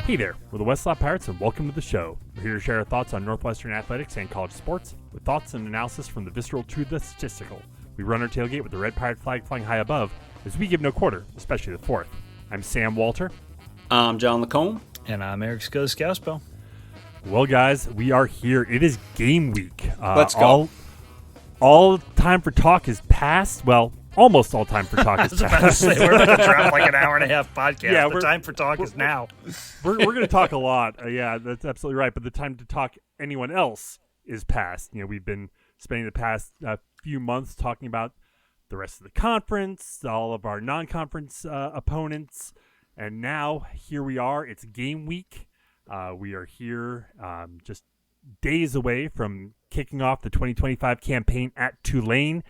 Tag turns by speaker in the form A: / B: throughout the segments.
A: Hey there, we're the Westlaw Pirates and welcome to the show. We're here to share our thoughts on Northwestern athletics and college sports with thoughts and analysis from the visceral to the statistical. We run our tailgate with the red pirate flag flying high above as we give no quarter, especially the fourth. I'm Sam Walter.
B: I'm John Lacombe.
C: And I'm Eric Skoskouspo.
A: Well, guys, we are here. It is game week.
B: Let's go.
A: All time for talk is past. Well, almost all time for talk is
C: I was
A: past.
C: about to say, we're about to drop like an hour and a half podcast.
A: Yeah,
C: the time for talk is now.
A: We're going to talk a lot. Yeah, that's absolutely right. But the time to talk anyone else is past. You know, we've been spending the past few months talking about the rest of the conference, all of our non-conference opponents, and now here we are. It's game week. We are here just days away from kicking off the 2025 campaign at Tulane,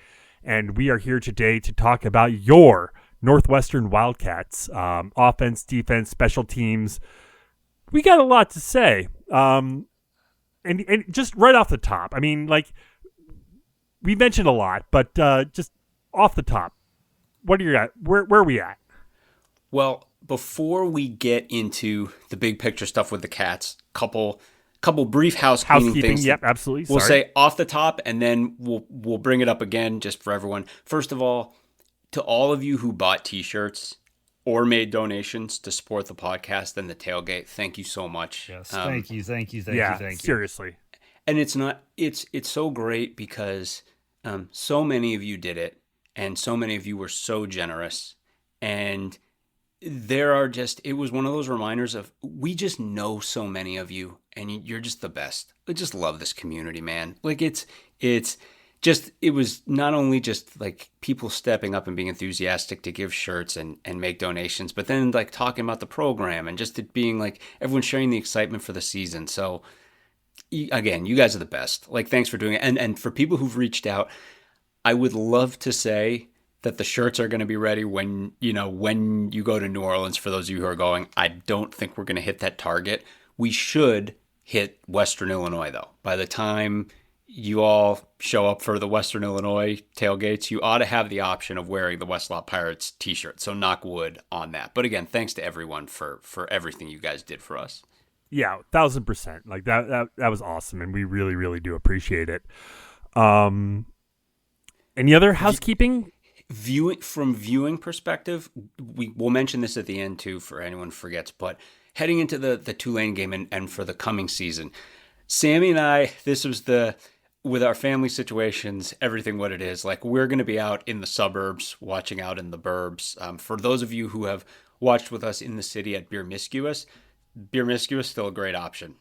A: and we are here today to talk about your Northwestern Wildcats, offense, defense, special teams. We got a lot to say, and just right off the top, I mean, like, we mentioned a lot, but just off the top, what are you at? Where are we at?
B: Well, before we get into the big picture stuff with the Cats, couple brief housekeeping things.
A: Yep, absolutely.
B: We'll say off the top, and then we'll bring it up again just for everyone. First of all, to all of you who bought T-shirts or made donations to support the podcast and the tailgate, thank you so much.
C: Yes, thank you.
A: Seriously.
B: And it's so great because so many of you did it, and so many of you were so generous, and it was one of those reminders of, we just know so many of you, and you're just the best. I just love this community, man. Like, it was not only just like people stepping up and being enthusiastic to give shirts and make donations, but then like talking about the program and just it being like everyone sharing the excitement for the season. So again, you guys are the best. Like, thanks for doing it. And for people who've reached out, I would love to say that the shirts are going to be ready when you go to New Orleans. For those of you who are going, I don't think we're going to hit that target. We should hit Western Illinois, though. By the time you all show up for the Western Illinois tailgates, you ought to have the option of wearing the Westlaw Pirates t-shirt. So knock wood on that. But again, thanks to everyone for everything you guys did for us.
A: Yeah, 1,000%. Like that was awesome, and we really, really do appreciate it. Any other housekeeping?
B: From viewing perspective, we'll mention this at the end too for anyone who forgets, but heading into the Tulane game and for the coming season, Sammy and I, this was with our family situations, everything what it is, like, we're going to be out in the suburbs, watching out in the burbs. For those of you who have watched with us in the city at Beer Miscuous is still a great option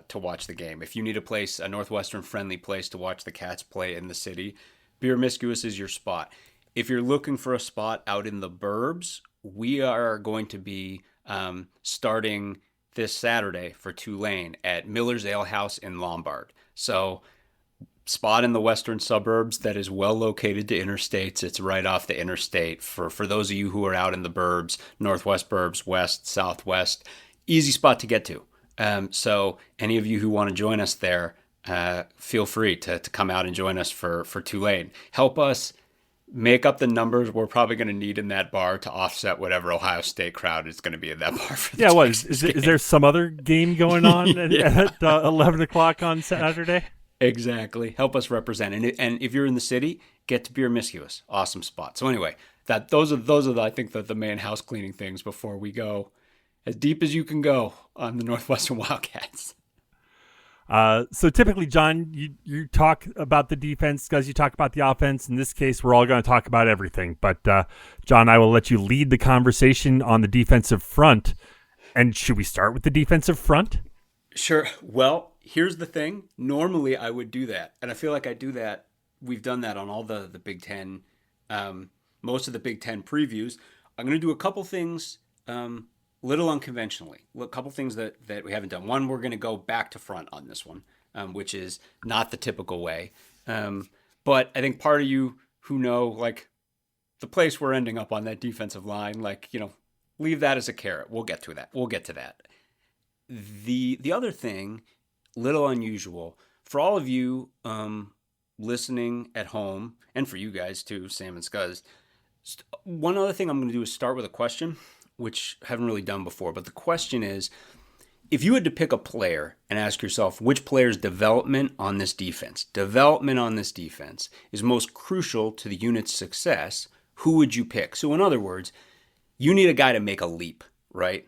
B: to watch the game. If you need a Northwestern friendly place to watch the Cats play in the city, Beer Miscuous is your spot. If you're looking for a spot out in the burbs, we are going to be starting this Saturday for Tulane at Miller's Ale House in Lombard. So, spot in the western suburbs that is well located to interstates. It's right off the interstate. For those of you who are out in the burbs, northwest burbs, west, southwest, easy spot to get to. So, any of you who want to join us there, feel free to come out and join us for Tulane. Help us make up the numbers we're probably going to need in that bar to offset whatever Ohio State crowd is going to be in that bar for the
A: is there some other game going on at 11 o'clock on Saturday?
B: Exactly. Help us represent. And if you're in the city, get to Beer Miscuous. Awesome spot. So anyway, those are I think the main house cleaning things before we go as deep as you can go on the Northwestern Wildcats.
A: So typically, John, you talk about the defense, guys. You talk about the offense. In this case, we're all going to talk about everything. But John, I will let you lead the conversation on the defensive front. And should we start with the defensive front?
B: Sure. Well, here's the thing. Normally, I would do that, and I feel like I do that. We've done that on all the Big Ten, most of the Big Ten previews. I'm going to do a couple things. Little unconventionally, a couple things that we haven't done. One, we're going to go back to front on this one, which is not the typical way. But I think part of you who know, like, the place we're ending up on that defensive line, like, leave that as a carrot. We'll get to that. The other thing, little unusual, for all of you listening at home, and for you guys too, Sam and Scuzz, one other thing I'm going to do is start with a question, which I haven't really done before. But the question is, if you had to pick a player and ask yourself which player's development on this defense is most crucial to the unit's success, who would you pick? So in other words, you need a guy to make a leap, right?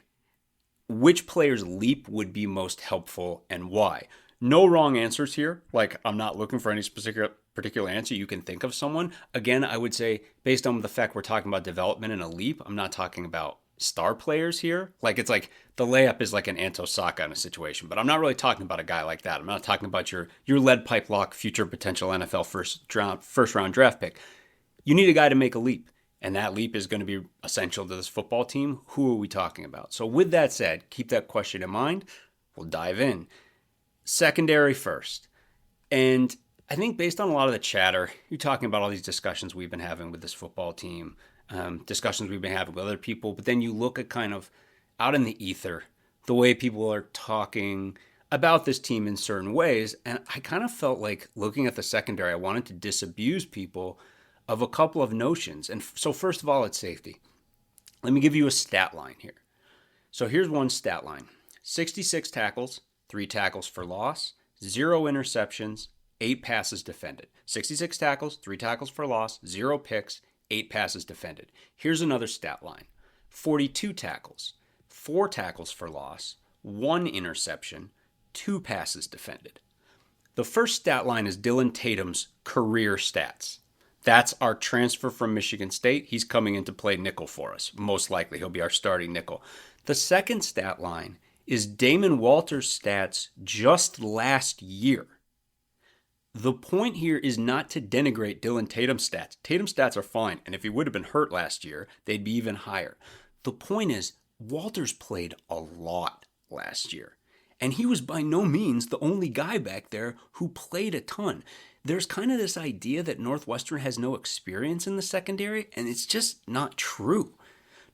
B: Which player's leap would be most helpful and why? No wrong answers here. Like, I'm not looking for any particular answer. You can think of someone. Again, I would say, based on the fact we're talking about development and a leap, I'm not talking about star players here. Like, it's like the layup is like an Anto Saka in a situation, but I'm not really talking about a guy like that. I'm not talking about your lead pipe lock, future potential NFL first round draft pick. You need a guy to make a leap, and that leap is going to be essential to this football team. Who are we talking about? So with that said, keep that question in mind. We'll dive in. Secondary first. And I think based on a lot of the chatter, you're talking about all these discussions we've been having with this football team, discussions we've been having with other people, but then you look at kind of out in the ether, the way people are talking about this team in certain ways, and I kind of felt like looking at the secondary, I wanted to disabuse people of a couple of notions. And so first of all, it's safety. Let me give you a stat line here. So here's one stat line. 66 tackles, 3 tackles for loss, 0 interceptions, 8 passes defended. 66 tackles, 3 tackles for loss, 0 picks, 8 passes defended. Here's another stat line. 42 tackles, 4 tackles for loss, 1 interception, 2 passes defended. The first stat line is Dylan Tatum's career stats. That's our transfer from Michigan State. He's coming in to play nickel for us. Most likely, he'll be our starting nickel. The second stat line is Damon Walter's stats just last year. The point here is not to denigrate Dylan Tatum's stats. Tatum's stats are fine, and if he would have been hurt last year, they'd be even higher. The point is, Walters played a lot last year, and he was by no means the only guy back there who played a ton. There's kind of this idea that Northwestern has no experience in the secondary, and it's just not true.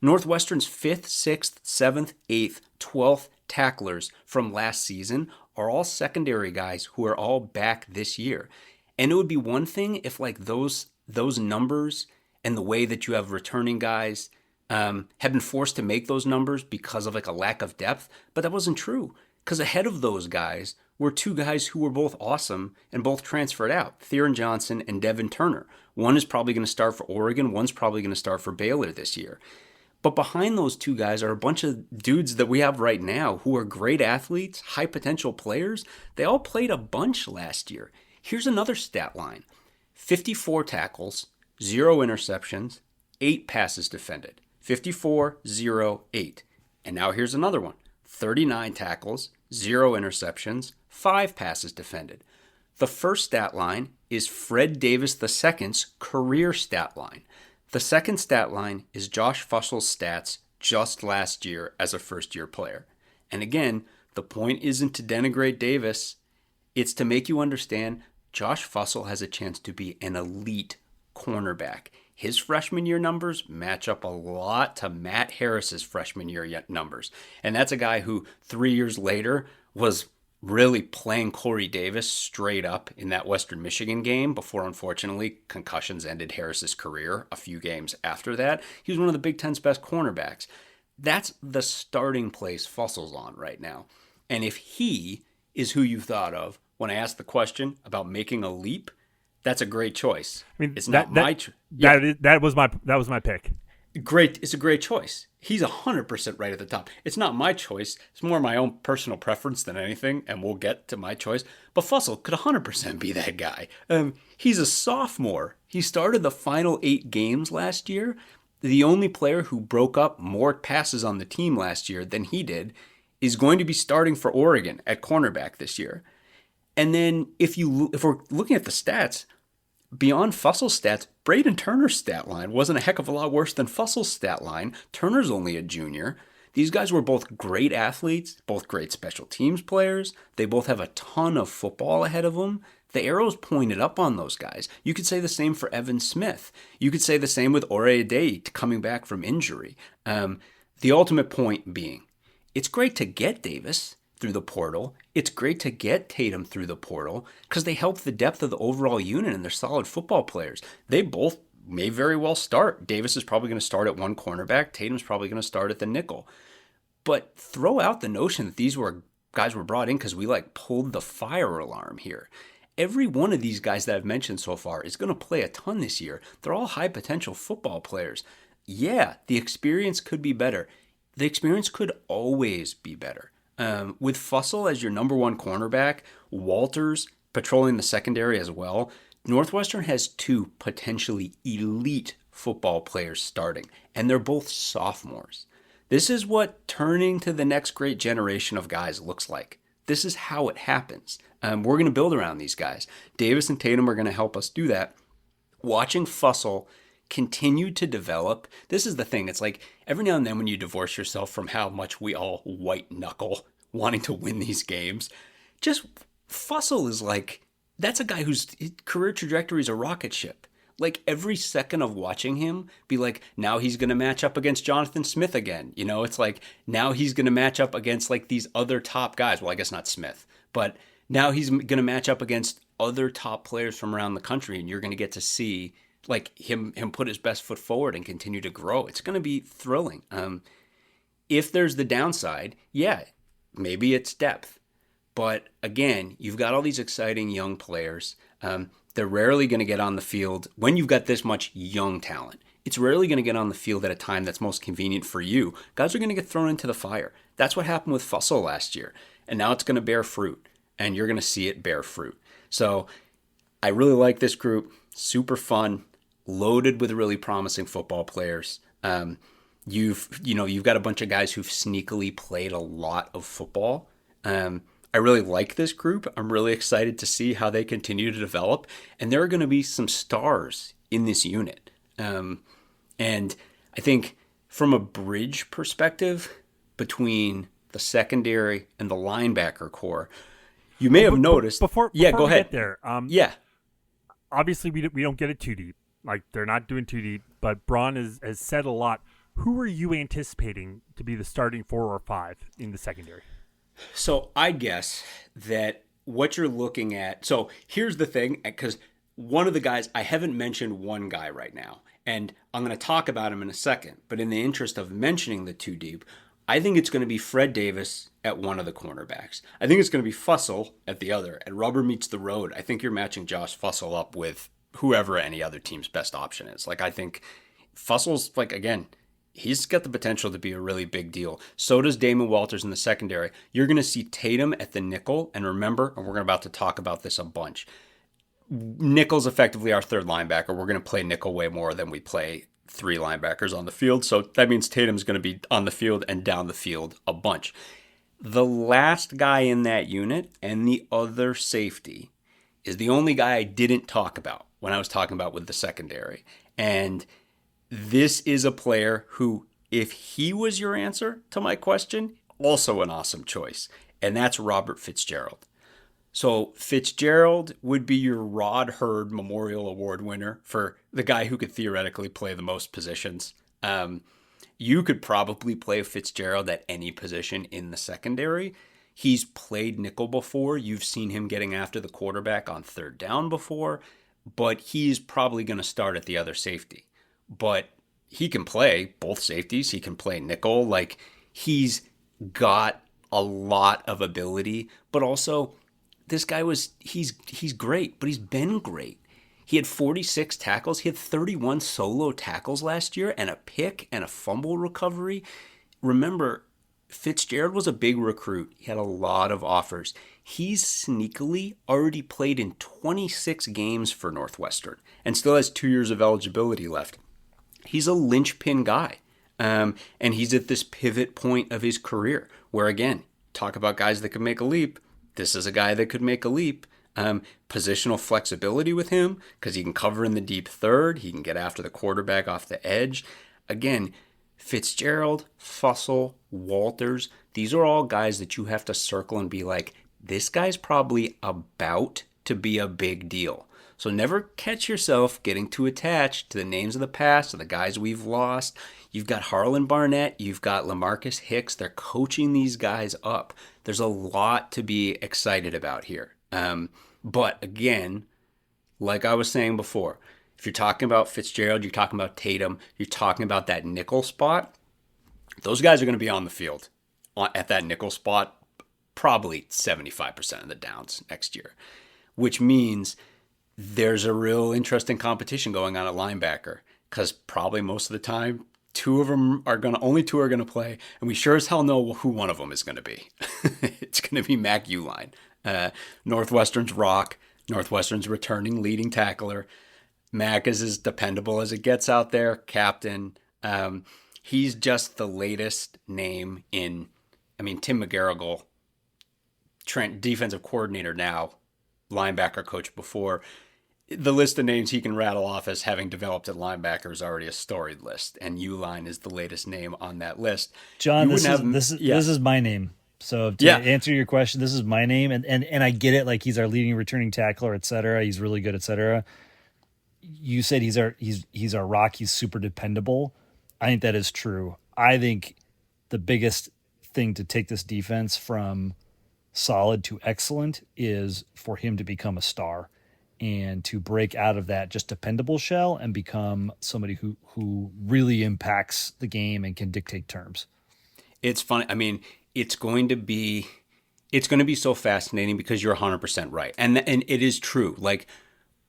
B: Northwestern's 5th, 6th, 7th, 8th, 12th tacklers from last season are all secondary guys who are all back this year. And it would be one thing if like those numbers and the way that you have returning guys have been forced to make those numbers because of like a lack of depth, but that wasn't true. Because ahead of those guys were 2 guys who were both awesome and both transferred out, Theron Johnson and Devin Turner. One is probably going to start for Oregon, one's probably going to start for Baylor this year. But behind those 2 guys are a bunch of dudes that we have right now who are great athletes, high potential players. They all played a bunch last year. Here's another stat line. 54 tackles, 0 interceptions, 8 passes defended. 54, 0, 8. And now here's another one. 39 tackles, 0 interceptions, 5 passes defended. The first stat line is Fred Davis II's career stat line. The second stat line is Josh Fussel's stats just last year as a first-year player. And again, the point isn't to denigrate Davis. It's to make you understand Josh Fussell has a chance to be an elite cornerback. His freshman year numbers match up a lot to Matt Harris's freshman year numbers. And that's a guy who 3 years later was really playing Corey Davis straight up in that Western Michigan game before, unfortunately, concussions ended Harris's career a few games after that. He was one of the Big Ten's best cornerbacks. That's the starting place Fussel's on right now. And if he is who you thought of when I asked the question about making a leap, that's a great choice.
A: I mean,
B: it's not my choice. Yeah.
A: That was my pick.
B: Great. It's a great choice. He's 100% right at the top. It's not my choice. It's more my own personal preference than anything, and we'll get to my choice. But Fussell could 100% be that guy. He's a sophomore. He started the final 8 games last year. The only player who broke up more passes on the team last year than he did is going to be starting for Oregon at cornerback this year. And then if we're looking at the stats, beyond Fussel's stats, Braden Turner's stat line wasn't a heck of a lot worse than Fussel's stat line. Turner's only a junior. These guys were both great athletes, both great special teams players. They both have a ton of football ahead of them. The arrow's pointed up on those guys. You could say the same for Evan Smith. You could say the same with Ore Adey coming back from injury. The ultimate point being, it's great to get Davis through the portal. It's great to get Tatum through the portal because they help the depth of the overall unit and they're solid football players. They both may very well start. Davis is probably going to start at one cornerback. Tatum's probably going to start at the nickel. But throw out the notion that these were guys were brought in because we like pulled the fire alarm here. Every one of these guys that I've mentioned so far is going to play a ton this year. They're all high potential football players. Yeah, the experience could be better. The experience could always be better. With Fussell as your number one cornerback, Walters patrolling the secondary as well, Northwestern has two potentially elite football players starting, and they're both sophomores. This is what turning to the next great generation of guys looks like. This is how it happens. We're going to build around these guys. Davis and Tatum are going to help us do that. Watching Fussell continue to develop, this is the thing. It's like every now and then when you divorce yourself from how much we all white knuckle wanting to win these games, just Fussell is like, that's a guy whose career trajectory is a rocket ship. Like every second of watching him be like, now he's going to match up against Jonathan Smith again. You know, it's like now he's going to match up against like these other top guys. Well, I guess not Smith, but now he's going to match up against other top players from around the country. And you're going to get to see like him put his best foot forward and continue to grow. It's going to be thrilling. If there's the downside, yeah, maybe it's depth. But again, you've got all these exciting young players. They're rarely going to get on the field when you've got this much young talent. It's rarely going to get on the field at a time that's most convenient for you. Guys are going to get thrown into the fire. That's what happened with Fussell last year. And now it's going to bear fruit. And you're going to see it bear fruit. So I really like this group. Super fun. Loaded with really promising football players. You've got a bunch of guys who've sneakily played a lot of football. I really like this group. I'm really excited to see how they continue to develop. And there are going to be some stars in this unit. And I think from a bridge perspective between the secondary and the linebacker core, you may have noticed.
A: Before
B: go
A: we
B: ahead.
A: get there. Obviously, we don't get it too deep. Like they're not doing too deep. But Braun has said a lot. Who are you anticipating to be the starting 4 or 5 in the secondary?
B: So I guess that what you're looking at, so here's the thing, because one of the guys, I haven't mentioned one guy right now, and I'm going to talk about him in a second, but in the interest of mentioning the two deep, I think it's going to be Fred Davis at one of the cornerbacks. I think it's going to be Fussell at the other. At rubber meets the road, I think you're matching Josh Fussell up with whoever any other team's best option is. Like I think Fussell's, like, again, he's got the potential to be a really big deal. So does Damon Walters in the secondary. You're going to see Tatum at the nickel. And remember, and we're about to talk about this a bunch, nickel's effectively our third linebacker. We're going to play nickel way more than we play 3 linebackers on the field. So that means Tatum's going to be on the field and down the field a bunch. The last guy in that unit and the other safety is the only guy I didn't talk about when I was talking about with the secondary. And this is a player who, if he was your answer to my question, also an awesome choice. And that's Robert Fitzgerald. So Fitzgerald would be your Rod Hurd Memorial Award winner for the guy who could theoretically play the most positions. You could probably play Fitzgerald at any position in the secondary. He's played nickel before. You've seen him getting after the quarterback on third down before. But he's probably going to start at the other safety. But he can play both safeties. He can play nickel. Like, he's got a lot of ability. But also, this guy he's great, but he's been great. He had 46 tackles. He had 31 solo tackles last year and a pick and a fumble recovery. Remember, Fitzgerald was a big recruit. He had a lot of offers. He's sneakily already played in 26 games for Northwestern and still has 2 years of eligibility left. He's a linchpin guy. And he's at this pivot point of his career where, again, talk about guys that can make a leap. This is a guy that could make a leap. Positional flexibility with him because he can cover in the deep third. He can get after the quarterback off the edge. Again, Fitzgerald, Fussell, Walters, these are all guys that you have to circle and be like, this guy's probably about to be a big deal. So never catch yourself getting too attached to the names of the past, to the guys we've lost. You've got Harlan Barnett. You've got LaMarcus Hicks. They're coaching these guys up. There's a lot to be excited about here. But again, like I was saying before, if you're talking about Fitzgerald, you're talking about Tatum, you're talking about that nickel spot, those guys are going to be on the field. at that nickel spot probably 75% of the downs next year, which means there's a real interesting competition going on at linebacker because probably most of the time, only two are gonna play, and we sure as hell know who one of them is gonna be. It's gonna be Mac Uline, Northwestern's rock, Northwestern's returning leading tackler. Mac is as dependable as it gets out there, captain. He's just the latest name in. I mean, Tim McGarrigle, Trent defensive coordinator now, linebacker coach before. The list of names he can rattle off as having developed at linebacker is already a storied list, and Uline is the latest name on that list.
C: John, this is my name. So to answer your question, this is my name, and I get it. Like, he's our leading returning tackler, et cetera. He's really good, et cetera. You said he's our rock. He's super dependable. I think that is true. I think the biggest thing to take this defense from solid to excellent is for him to become a star and to break out of that just dependable shell and become somebody who really impacts the game and can dictate terms.
B: It's funny. I mean, it's going to be so fascinating because you're 100% right. And it is true. Like,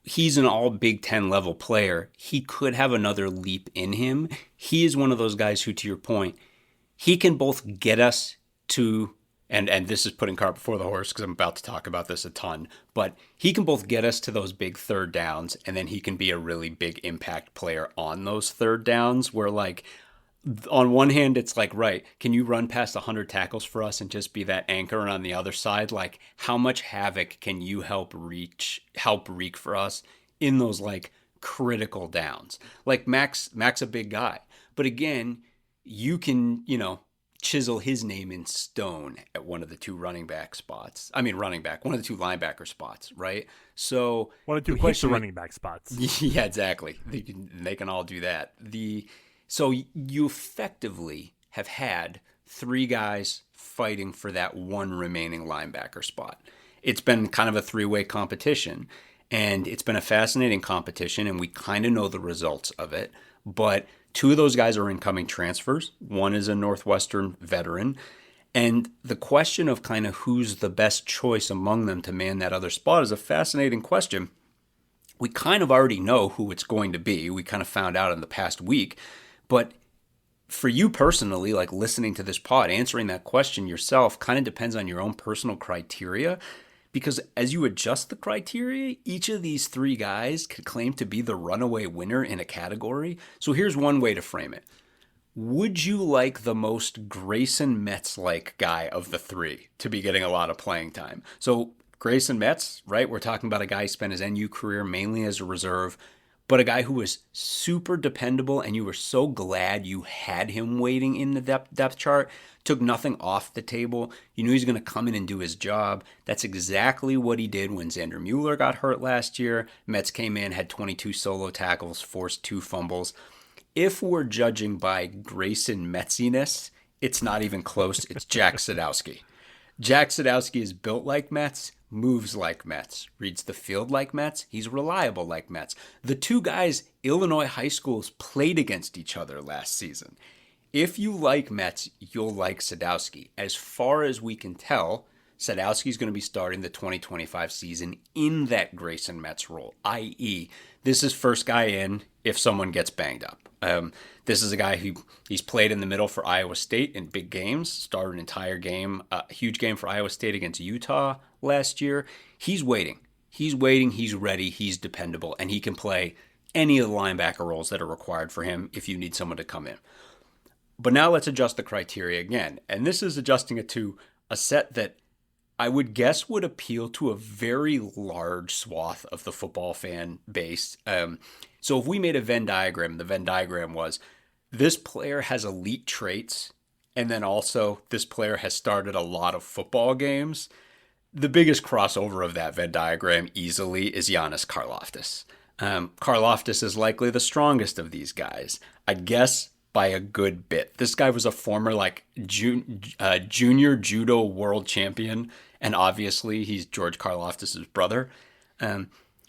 B: he's an all Big Ten level player. He could have another leap in him. He is one of those guys who, to your point, he can both get us to, and this is putting cart before the horse because I'm about to talk about this a ton, but he can both get us to those big third downs, and then he can be a really big impact player on those third downs where, like, on one hand, it's like, right, can you run past 100 tackles for us and just be that anchor? And on the other side, like, how much havoc can you help wreak for us in those, like, critical downs? Like, Mac's a big guy. But again, you can, chisel his name in stone at one of the two one of the two linebacker spots, right? So
A: one of the two hit the running back spots.
B: Yeah, exactly. They can all do that. So you effectively have had three guys fighting for that one remaining linebacker spot. It's been kind of a three-way competition, and it's been a fascinating competition, and we kind of know the results of it. But two of those guys are incoming transfers. One is a Northwestern veteran. And the question of kind of who's the best choice among them to man that other spot is a fascinating question. We kind of already know who it's going to be. We kind of found out in the past week. But for you personally, like, listening to this pod, answering that question yourself kind of depends on your own personal criteria, because as you adjust the criteria, each of these three guys could claim to be the runaway winner in a category. So here's one way to frame it. Would you like the most Grayson Metz-like guy of the three to be getting a lot of playing time? So Grayson Metz, right? We're talking about a guy who spent his NU career mainly as a reserve, but a guy who was super dependable, and you were so glad you had him waiting in the depth chart, took nothing off the table. You knew he was going to come in and do his job. That's exactly what he did when Xander Mueller got hurt last year. Metz came in, had 22 solo tackles, forced 2 fumbles. If we're judging by Grayson Metziness, it's not even close. It's Jack Sadowski. Jack Sadowski is built like Metz, moves like Metz, reads the field like Metz. He's reliable like Metz. The two guys Illinois high schools played against each other last season. If you like Metz, you'll like Sadowski. As far as we can tell, Sadowski's going to be starting the 2025 season in that Grayson Metz role, i.e., this is first guy in if someone gets banged up. This is a guy he's played in the middle for Iowa State in big games, started an entire game, a huge game for Iowa State against Utah last year. He's waiting, he's ready, he's dependable, and he can play any of the linebacker roles that are required for him if you need someone to come in. But now let's adjust the criteria again. And this is adjusting it to a set that I would guess would appeal to a very large swath of the football fan base. So if we made a Venn diagram, the Venn diagram was this player has elite traits, and then also this player has started a lot of football games. The biggest crossover of that Venn diagram easily is Giannis Karlaftis. Karlaftis is likely the strongest of these guys, I guess, by a good bit. This guy was a former junior judo world champion, and obviously he's George Karlaftis' brother.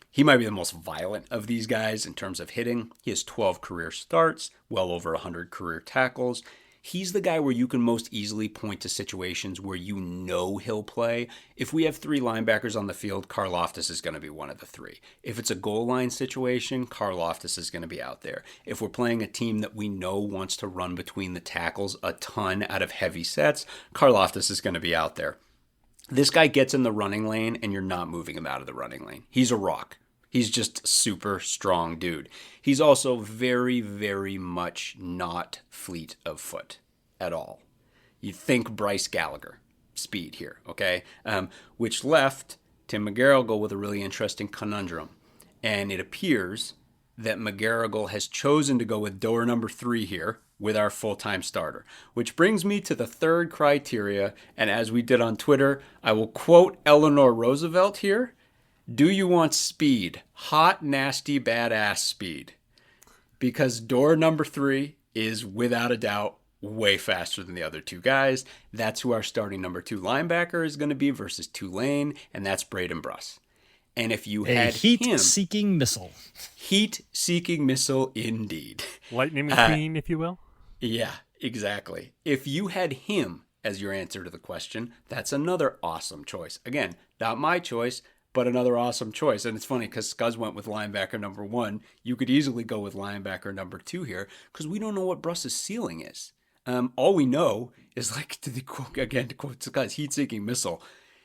B: He might be the most violent of these guys in terms of hitting. He has 12 career starts, well over 100 career tackles. He's the guy where you can most easily point to situations where you know he'll play. If we have 3 linebackers on the field, Karlaftis is going to be one of the 3. If it's a goal line situation, Karlaftis is going to be out there. If we're playing a team that we know wants to run between the tackles a ton out of heavy sets, Karlaftis is going to be out there. This guy gets in the running lane and you're not moving him out of the running lane. He's a rock. He's just a super strong dude. He's also very, very much not fleet of foot at all. You think Bryce Gallagher speed here, okay? Which left Tim McGarrigle with a really interesting conundrum. And it appears that McGarrigle has chosen to go with door number 3 here with our full-time starter. Which brings me to the third criteria, and as we did on Twitter, I will quote Eleanor Roosevelt here. Do you want speed? Hot, nasty, badass speed. Because door number 3 is, without a doubt, way faster than the other 2 guys. That's who our starting number 2 linebacker is going to be versus Tulane, and that's Braden Bruss. And if you had
C: heat-seeking missile.
B: Heat-seeking missile, indeed.
A: Lightning McQueen, if you will.
B: Yeah, exactly. If you had him as your answer to the question, that's another awesome choice. Again, not my choice, but another awesome choice. And it's funny because Scuzz went with linebacker number 1. You could easily go with linebacker number 2 here because we don't know what Bruss's ceiling is. All we know is, like, to quote Scuzz, heat-seeking missile.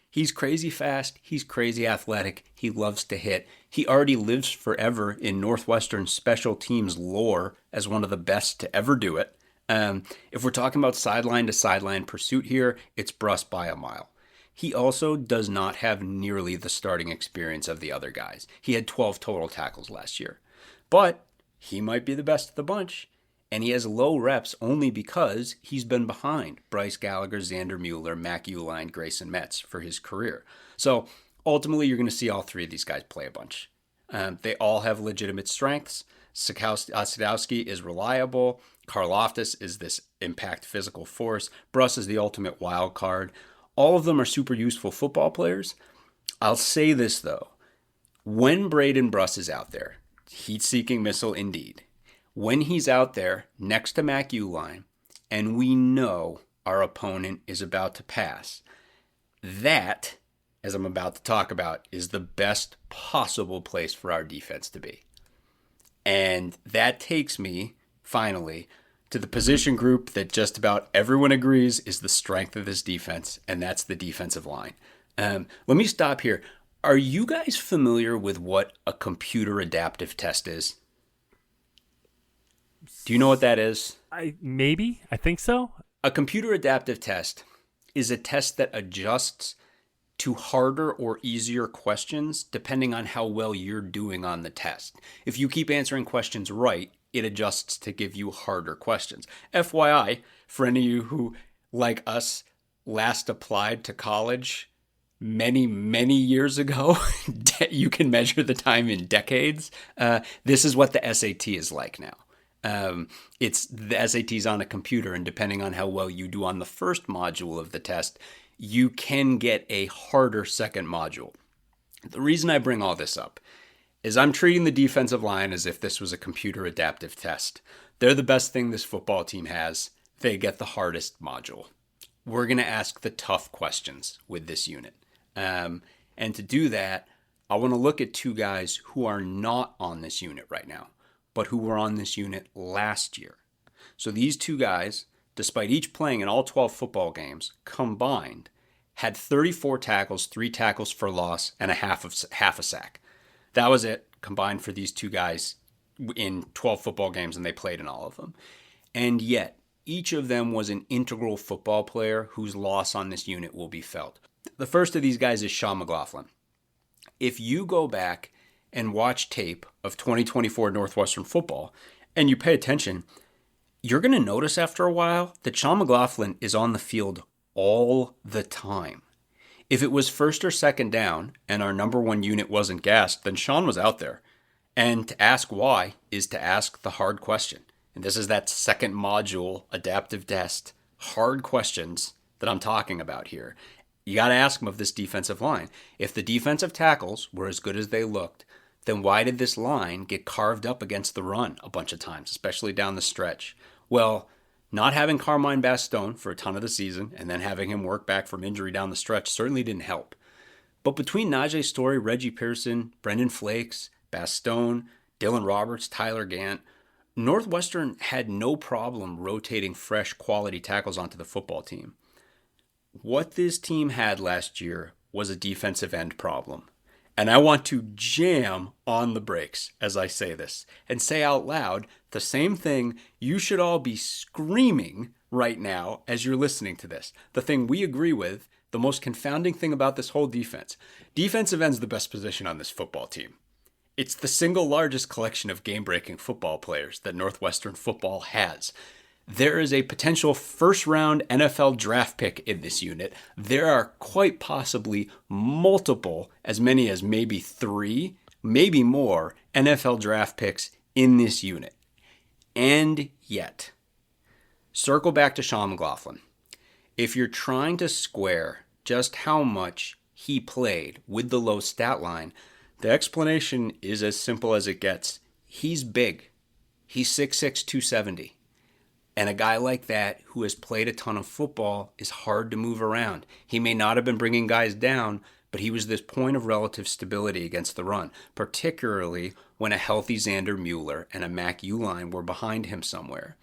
B: He's crazy fast. He's crazy athletic. He loves to hit. He already lives forever in Northwestern special teams lore as one of the best to ever do it. If we're talking about sideline to sideline pursuit here, it's Bruss by a mile. He also does not have nearly the starting experience of the other guys. He had 12 total tackles last year. But he might be the best of the bunch. And he has low reps only because he's been behind Bryce Gallagher, Xander Mueller, Mac Uline, Grayson Metz for his career. So ultimately, you're going to see all 3 of these guys play a bunch. They all have legitimate strengths. Sadowski is reliable. Karlaftis is this impact physical force. Bruss is the ultimate wild card. All of them are super useful football players. I'll say this, though. When Braden Bruss is out there, heat-seeking missile indeed, when he's out there next to Mac Uline, and we know our opponent is about to pass, that, as I'm about to talk about, is the best possible place for our defense to be. And that takes me, finally, to the position group that just about everyone agrees is the strength of this defense, and that's the defensive line. Let me stop here. Are you guys familiar with what a computer adaptive test is? Do you know what that is?
A: I think so.
B: A computer adaptive test is a test that adjusts to harder or easier questions depending on how well you're doing on the test. If you keep answering questions right, it adjusts to give you harder questions. FYI, for any of you who, like us, last applied to college many, many years ago, you can measure the time in decades. This is what the SAT is like now. It's the SAT's on a computer, and depending on how well you do on the first module of the test, you can get a harder second module. The reason I bring all this up is I'm treating the defensive line as if this was a computer adaptive test. They're the best thing this football team has. They get the hardest module. We're going to ask the tough questions with this unit. And to do that, I want to look at 2 guys who are not on this unit right now, but who were on this unit last year. So these 2 guys, despite each playing in all 12 football games, combined, had 34 tackles, 3 tackles for loss, and half a sack. That was it, combined for these 2 guys in 12 football games, and they played in all of them. And yet, each of them was an integral football player whose loss on this unit will be felt. The first of these guys is Sean McLaughlin. If you go back and watch tape of 2024 Northwestern football, and you pay attention, you're going to notice after a while that Sean McLaughlin is on the field all the time. If it was first or second down and our number 1 unit wasn't gassed, then Sean was out there. And to ask why is to ask the hard question. And this is that second module, adaptive test, hard questions that I'm talking about here. You got to ask them of this defensive line. If the defensive tackles were as good as they looked, then why did this line get carved up against the run a bunch of times, especially down the stretch? Well, Not having Carmine Bastone for a ton of the season and then having him work back from injury down the stretch certainly didn't help. But between Najee Story, Reggie Pearson, Brendan Flakes, Bastone, Dylan Roberts, Tyler Gant, Northwestern had no problem rotating fresh quality tackles onto the football team. What this team had last year was a defensive end problem. And I want to jam on the brakes as I say this and say out loud the same thing you should all be screaming right now as you're listening to this. The thing we agree with, the most confounding thing about this whole defense. Defensive end's the best position on this football team. It's the single largest collection of game-breaking football players that Northwestern football has. There is a potential first-round NFL draft pick in this unit. There are quite possibly multiple, as many as maybe 3, maybe more, NFL draft picks in this unit. And yet, circle back to Sean McLaughlin. If you're trying to square just how much he played with the low stat line, the explanation is as simple as it gets. He's big. He's 6'6", 270. And a guy like that who has played a ton of football is hard to move around. He may not have been bringing guys down, but he was this point of relative stability against the run, particularly when a healthy Xander Mueller and a Mac Uline were behind him somewhere.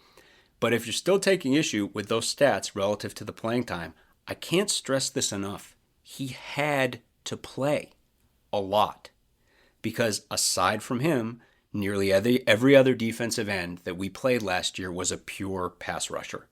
B: But if you're still taking issue with those stats relative to the playing time, I can't stress this enough. He had to play a lot. Because aside from him, nearly every other defensive end that we played last year was a pure pass rusher.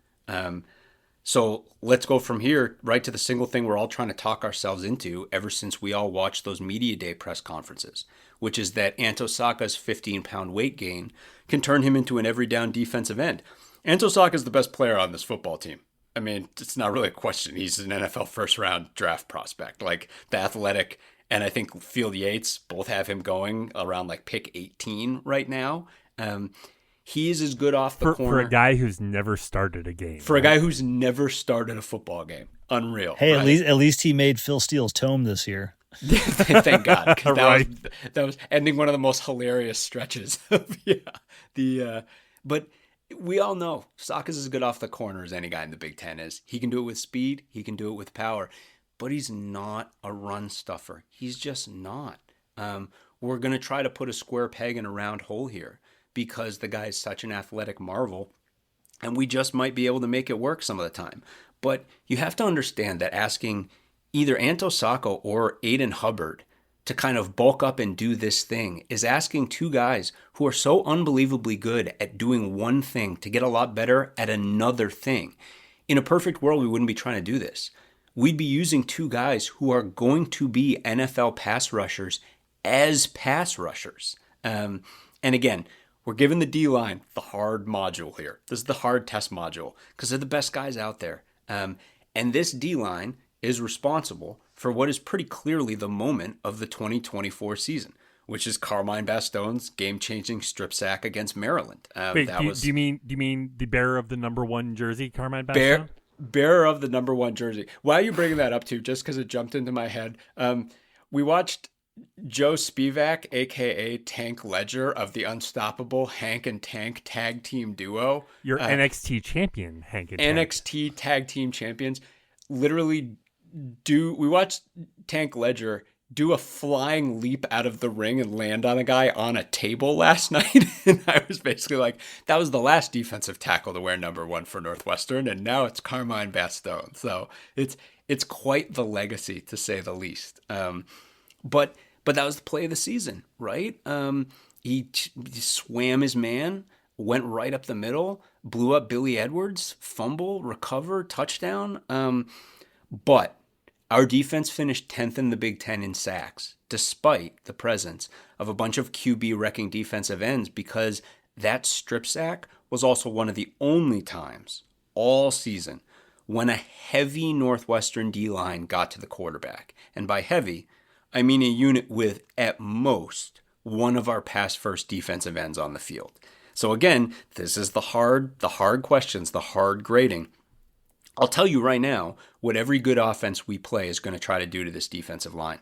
B: So let's go from here right to the single thing we're all trying to talk ourselves into ever since we all watched those media day press conferences, which is that Anto Saka's 15-pound weight gain can turn him into an every down defensive end. Anto Saka is the best player on this football team. I mean, it's not really a question. He's an NFL first-round draft prospect. Like, the athletic and I think Field Yates both have him going around like pick 18 right now. He's as good off the corner.
A: For a guy who's never started a game.
B: For a guy who's never started a football game. Unreal.
C: Hey,
B: right?
C: at least he made Phil Steele's tome this year.
B: Thank God.
A: Right.
B: That was ending one of the most hilarious stretches. But we all know Saka's as good off the corner as any guy in the Big Ten is. He can do it with speed. He can do it with power. But he's not a run stuffer. He's just not. We're going to try to put a square peg in a round hole here because the guy is such an athletic marvel, and we just might be able to make it work some of the time. But you have to understand that asking either Anto Saka or Aiden Hubbard to kind of bulk up and do this thing is asking two guys who are so unbelievably good at doing one thing to get a lot better at another thing. In a perfect world, we wouldn't be trying to do this. We'd be using two guys who are going to be NFL pass rushers as pass rushers. And again, we're giving the D-line the hard module here. This is the hard test module because they're the best guys out there. And this D-line is responsible for what is pretty clearly the moment of the 2024 season, which is Carmine Bastone's game-changing strip sack against Maryland.
A: Wait, do you mean the bearer of the number 1 jersey, Carmine Bastone?
B: Bearer of the number 1 jersey. Why are you bringing that up too? Just because it jumped into my head. We watched Joe Spivak, a.k.a. Tank Ledger of the unstoppable Hank and Tank tag team duo.
A: Your NXT champion, Hank and Tank.
B: NXT tag team champions. Literally we watched Tank Ledger do a flying leap out of the ring and land on a guy on a table last night. And I was basically like, that was the last defensive tackle to wear number 1 for Northwestern. And now it's Carmine Bastone. So it's quite the legacy, to say the least. But that was the play of the season, right? He swam his man, went right up the middle, blew up Billy Edwards, fumble, recover, touchdown. But our defense finished 10th in the Big Ten in sacks, despite the presence of a bunch of QB wrecking defensive ends, because that strip sack was also one of the only times all season when a heavy Northwestern D-line got to the quarterback. And by heavy, I mean a unit with, at most, one of our pass-first defensive ends on the field. So again, this is the hard questions, the hard grading. I'll tell you right now what every good offense we play is going to try to do to this defensive line.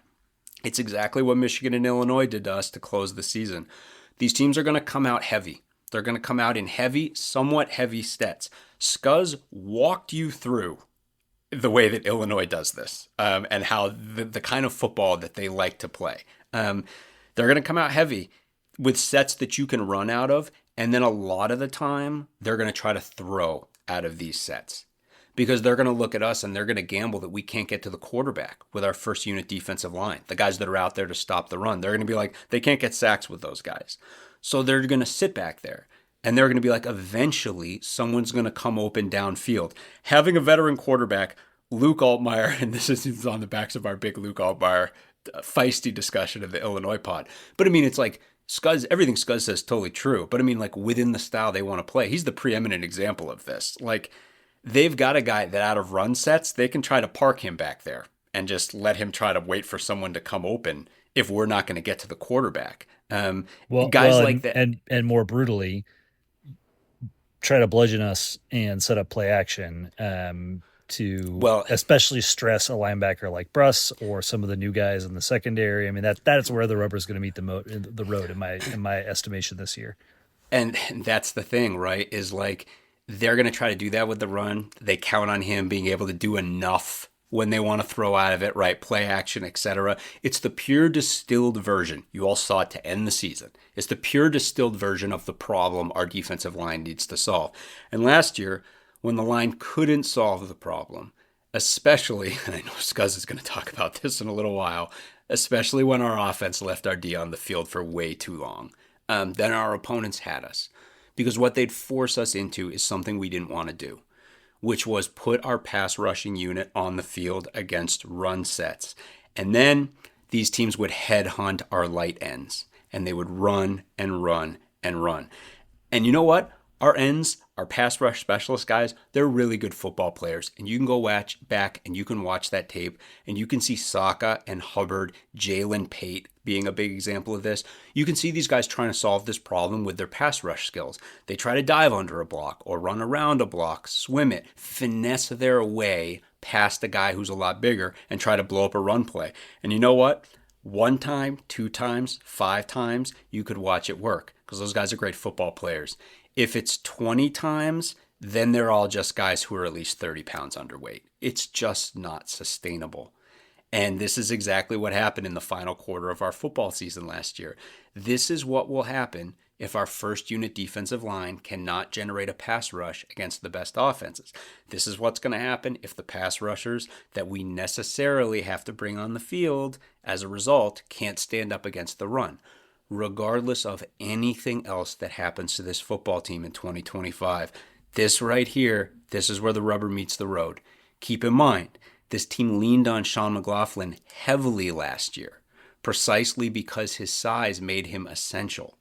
B: It's exactly what Michigan and Illinois did to us to close the season. These teams are going to come out heavy. They're going to come out in heavy, somewhat heavy sets. Scuzz walked you through the way that Illinois does this, and how the kind of football that they like to play. They're going to come out heavy with sets that you can run out of, and then a lot of the time, they're going to try to throw out of these sets because they're going to look at us and they're going to gamble that we can't get to the quarterback with our first unit defensive line, the guys that are out there to stop the run. They're going to be like, they can't get sacks with those guys. So they're going to sit back there. And they're going to be like, eventually, someone's going to come open downfield. Having a veteran quarterback, Luke Altmaier, and this is on the backs of our big Luke Altmaier feisty discussion of the Illinois pod. But I mean, it's like Scuzz, everything Scuzz says is totally true. But I mean, like within the style they want to play, he's the preeminent example of this. Like they've got a guy that out of run sets, they can try to park him back there and just let him try to wait for someone to come open if we're not going to get to the quarterback. Guys like that.
C: And more brutally, try to bludgeon us and set up play action to especially stress a linebacker like Bruss or some of the new guys in the secondary. I mean, that's where the rubber is going to meet the road in my estimation this year.
B: And that's the thing, right? Is like they're going to try to do that with the run. They count on him being able to do enough when they want to throw out of it, right? Play action, etc. It's the pure distilled version. You all saw it to end the season. It's the pure distilled version of the problem our defensive line needs to solve. And last year, when the line couldn't solve the problem, especially, and I know Scuzz is going to talk about this in a little while, especially when our offense left our D on the field for way too long, then our opponents had us. Because what they'd force us into is something we didn't want to do, which was put our pass rushing unit on the field against run sets. And then these teams would headhunt our light ends, and they would run and run and run. And you know what? Our ends, our pass rush specialist guys, they're really good football players. And you can go back and you can watch that tape, and you can see Saka and Hubbard, Jalen Pate being a big example of this. You can see these guys trying to solve this problem with their pass rush skills. They try to dive under a block or run around a block, swim it, finesse their way past a guy who's a lot bigger and try to blow up a run play. And you know what? 1 time, 2 times, 5 times, you could watch it work because those guys are great football players. If it's 20 times, then they're all just guys who are at least 30 pounds underweight. It's just not sustainable. And this is exactly what happened in the final quarter of our football season last year. This is what will happen if our first unit defensive line cannot generate a pass rush against the best offenses. This is what's going to happen if the pass rushers that we necessarily have to bring on the field as a result can't stand up against the run. Regardless of anything else that happens to this football team in 2025, this right here, this is where the rubber meets the road. Keep in mind, this team leaned on Sean McLaughlin heavily last year, precisely because his size made him essential.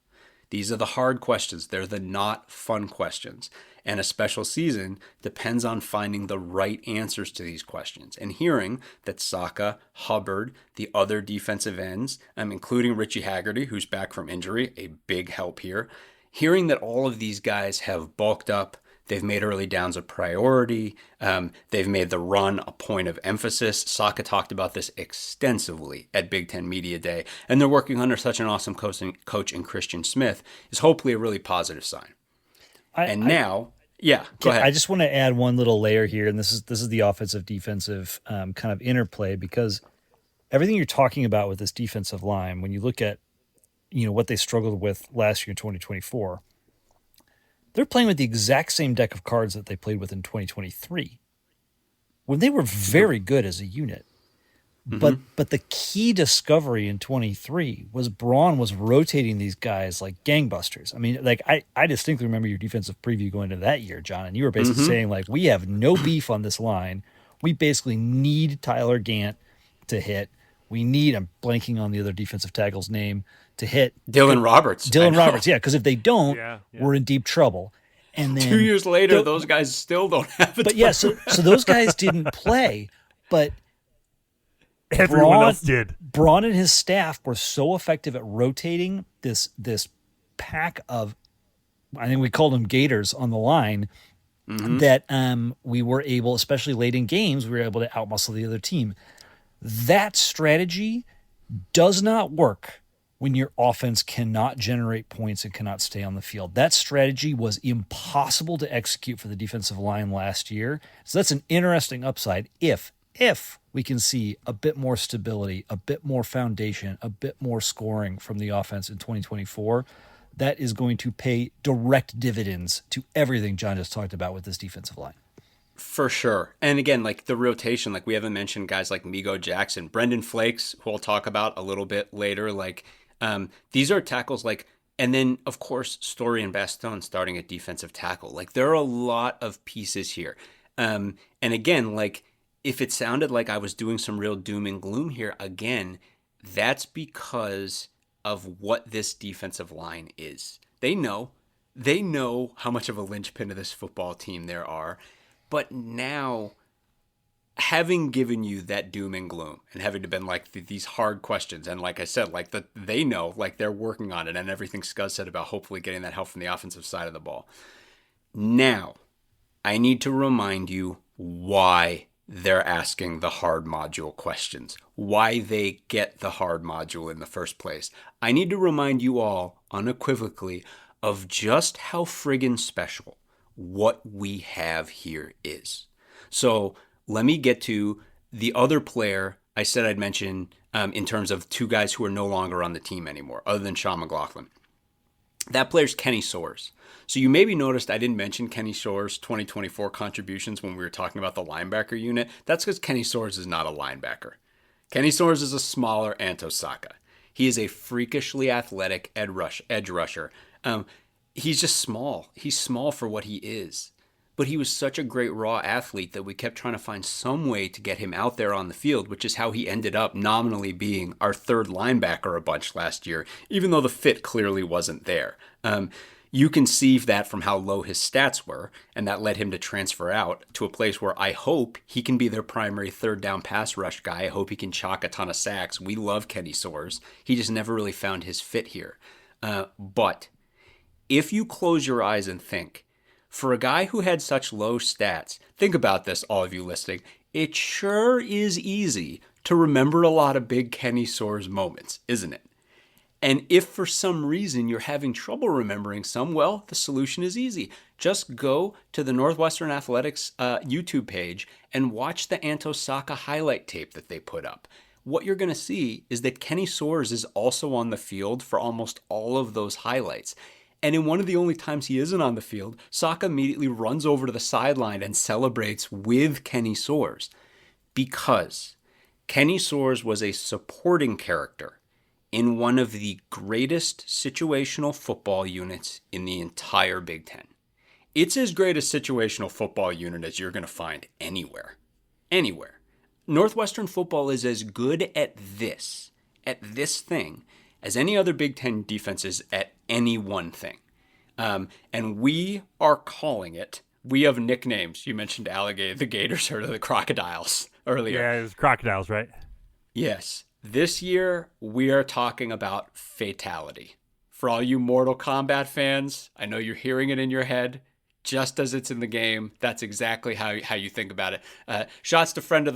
B: These are the hard questions. They're the not fun questions. And a special season depends on finding the right answers to these questions. And hearing that Saka, Hubbard, the other defensive ends, including Richie Haggerty, who's back from injury, a big help here. Hearing that all of these guys have bulked up, they've made early downs a priority, they've made the run a point of emphasis. Saka talked about this extensively at Big Ten Media Day, and they're working under such an awesome coach in Christian Smith is hopefully a really positive sign. Go ahead.
C: I just want to add one little layer here, and this is the offensive defensive kind of interplay, because everything you're talking about with this defensive line, when you look at what they struggled with last year in 2024, they're playing with the exact same deck of cards that they played with in 2023, when they were very good as a unit. Mm-hmm. But the key discovery in 23 was Braun was rotating these guys like gangbusters. I mean, like I distinctly remember your defensive preview going into that year, John, and you were basically saying, like, we have no beef on this line. We basically need Tyler Gant to hit. We need, I'm blanking on the other defensive tackle's name, to hit.
B: Dylan Roberts,
C: yeah, because if they don't, we're in deep trouble. And then
B: 2 years later, those guys still don't have it.
C: But yeah, so those guys didn't play, but
A: everyone else did.
C: Braun and his staff were so effective at rotating this pack of, I think we called them Gators on the line, that we were able, especially late in games, we were able to outmuscle the other team. That strategy does not work when your offense cannot generate points and cannot stay on the field. That strategy was impossible to execute for the defensive line last year. So that's an interesting upside if we can see a bit more stability, a bit more foundation, a bit more scoring from the offense in 2024. That is going to pay direct dividends to everything John just talked about with this defensive line.
B: For sure. And again, like the rotation, like we haven't mentioned guys like Migo Jackson, Brendan Flakes, who we'll talk about a little bit later. Like these are tackles like, and then of course, Story and Baston starting at defensive tackle. Like there are a lot of pieces here. And again, like if it sounded like I was doing some real doom and gloom here, again, that's because of what this defensive line is. They know how much of a linchpin of this football team there are. But now, having given you that doom and gloom and having to been like these hard questions, and like I said, like they know, like they're working on it, and everything Scuzz said about hopefully getting that help from the offensive side of the ball. Now, I need to remind you why they're asking the hard module questions, why they get the hard module in the first place. I need to remind you all unequivocally of just how friggin' special what we have here is. So let me get to the other player I said I'd mention in terms of two guys who are no longer on the team anymore, other than Sean McLaughlin. That player's Kenny Soares. So you maybe noticed I didn't mention Kenny Soares' 2024 contributions when we were talking about the linebacker unit. That's because Kenny Soares is not a linebacker. Kenny Soares is a smaller Anto Saka. He is a freakishly athletic edge rusher. He's just small. He's small for what he is. But he was such a great raw athlete that we kept trying to find some way to get him out there on the field, which is how he ended up nominally being our third linebacker a bunch last year, even though the fit clearly wasn't there. You can see that from how low his stats were, and that led him to transfer out to a place where I hope he can be their primary third down pass rush guy. I hope he can chalk a ton of sacks. We love Kenny Soares. He just never really found his fit here. But if you close your eyes and think, for a guy who had such low stats, think about this, all of you listening, it sure is easy to remember a lot of big Kenny Soares moments, isn't it? And if for some reason you're having trouble remembering some, well, the solution is easy. Just go to the Northwestern Athletics YouTube page and watch the Anto Saka highlight tape that they put up. What you're going to see is that Kenny Soares is also on the field for almost all of those highlights. And in one of the only times he isn't on the field, Saka immediately runs over to the sideline and celebrates with Kenny Soares because Kenny Soares was a supporting character in one of the greatest situational football units in the entire Big Ten. It's as great a situational football unit as you're going to find anywhere. Anywhere. Northwestern football is as good at this thing, as any other Big Ten defense is at any one thing. And we are calling it, we have nicknames. You mentioned alligator, the Gators, or the Crocodiles earlier.
A: Yeah, it was Crocodiles, right?
B: Yes. This year, we are talking about fatality. For all you Mortal Kombat fans, I know you're hearing it in your head. Just as it's in the game, that's exactly how you think about it. Shouts to friend of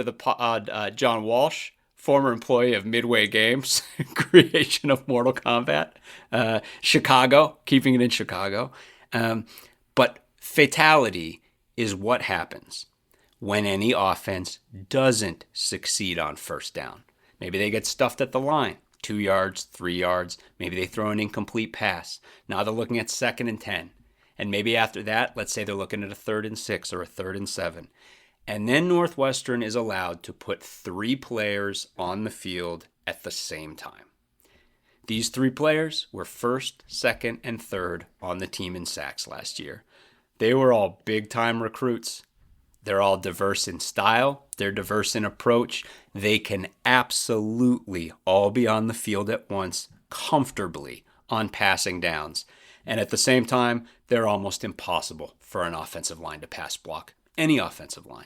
B: the pod, John Walsh, former employee of Midway Games, creation of Mortal Kombat. Chicago, keeping it in Chicago. But fatality is what happens when any offense doesn't succeed on first down. Maybe they get stuffed at the line, 2 yards, 3 yards. Maybe they throw an incomplete pass. Now they're looking at 2nd and 10. And maybe after that, let's say they're looking at a 3rd and 6 or a 3rd and 7. And then Northwestern is allowed to put 3 players on the field at the same time. These 3 players were 1st, 2nd, and 3rd on the team in sacks last year. They were all big-time recruits. They're all diverse in style. They're diverse in approach. They can absolutely all be on the field at once, comfortably on passing downs. And at the same time, they're almost impossible for an offensive line to pass block. Any offensive line.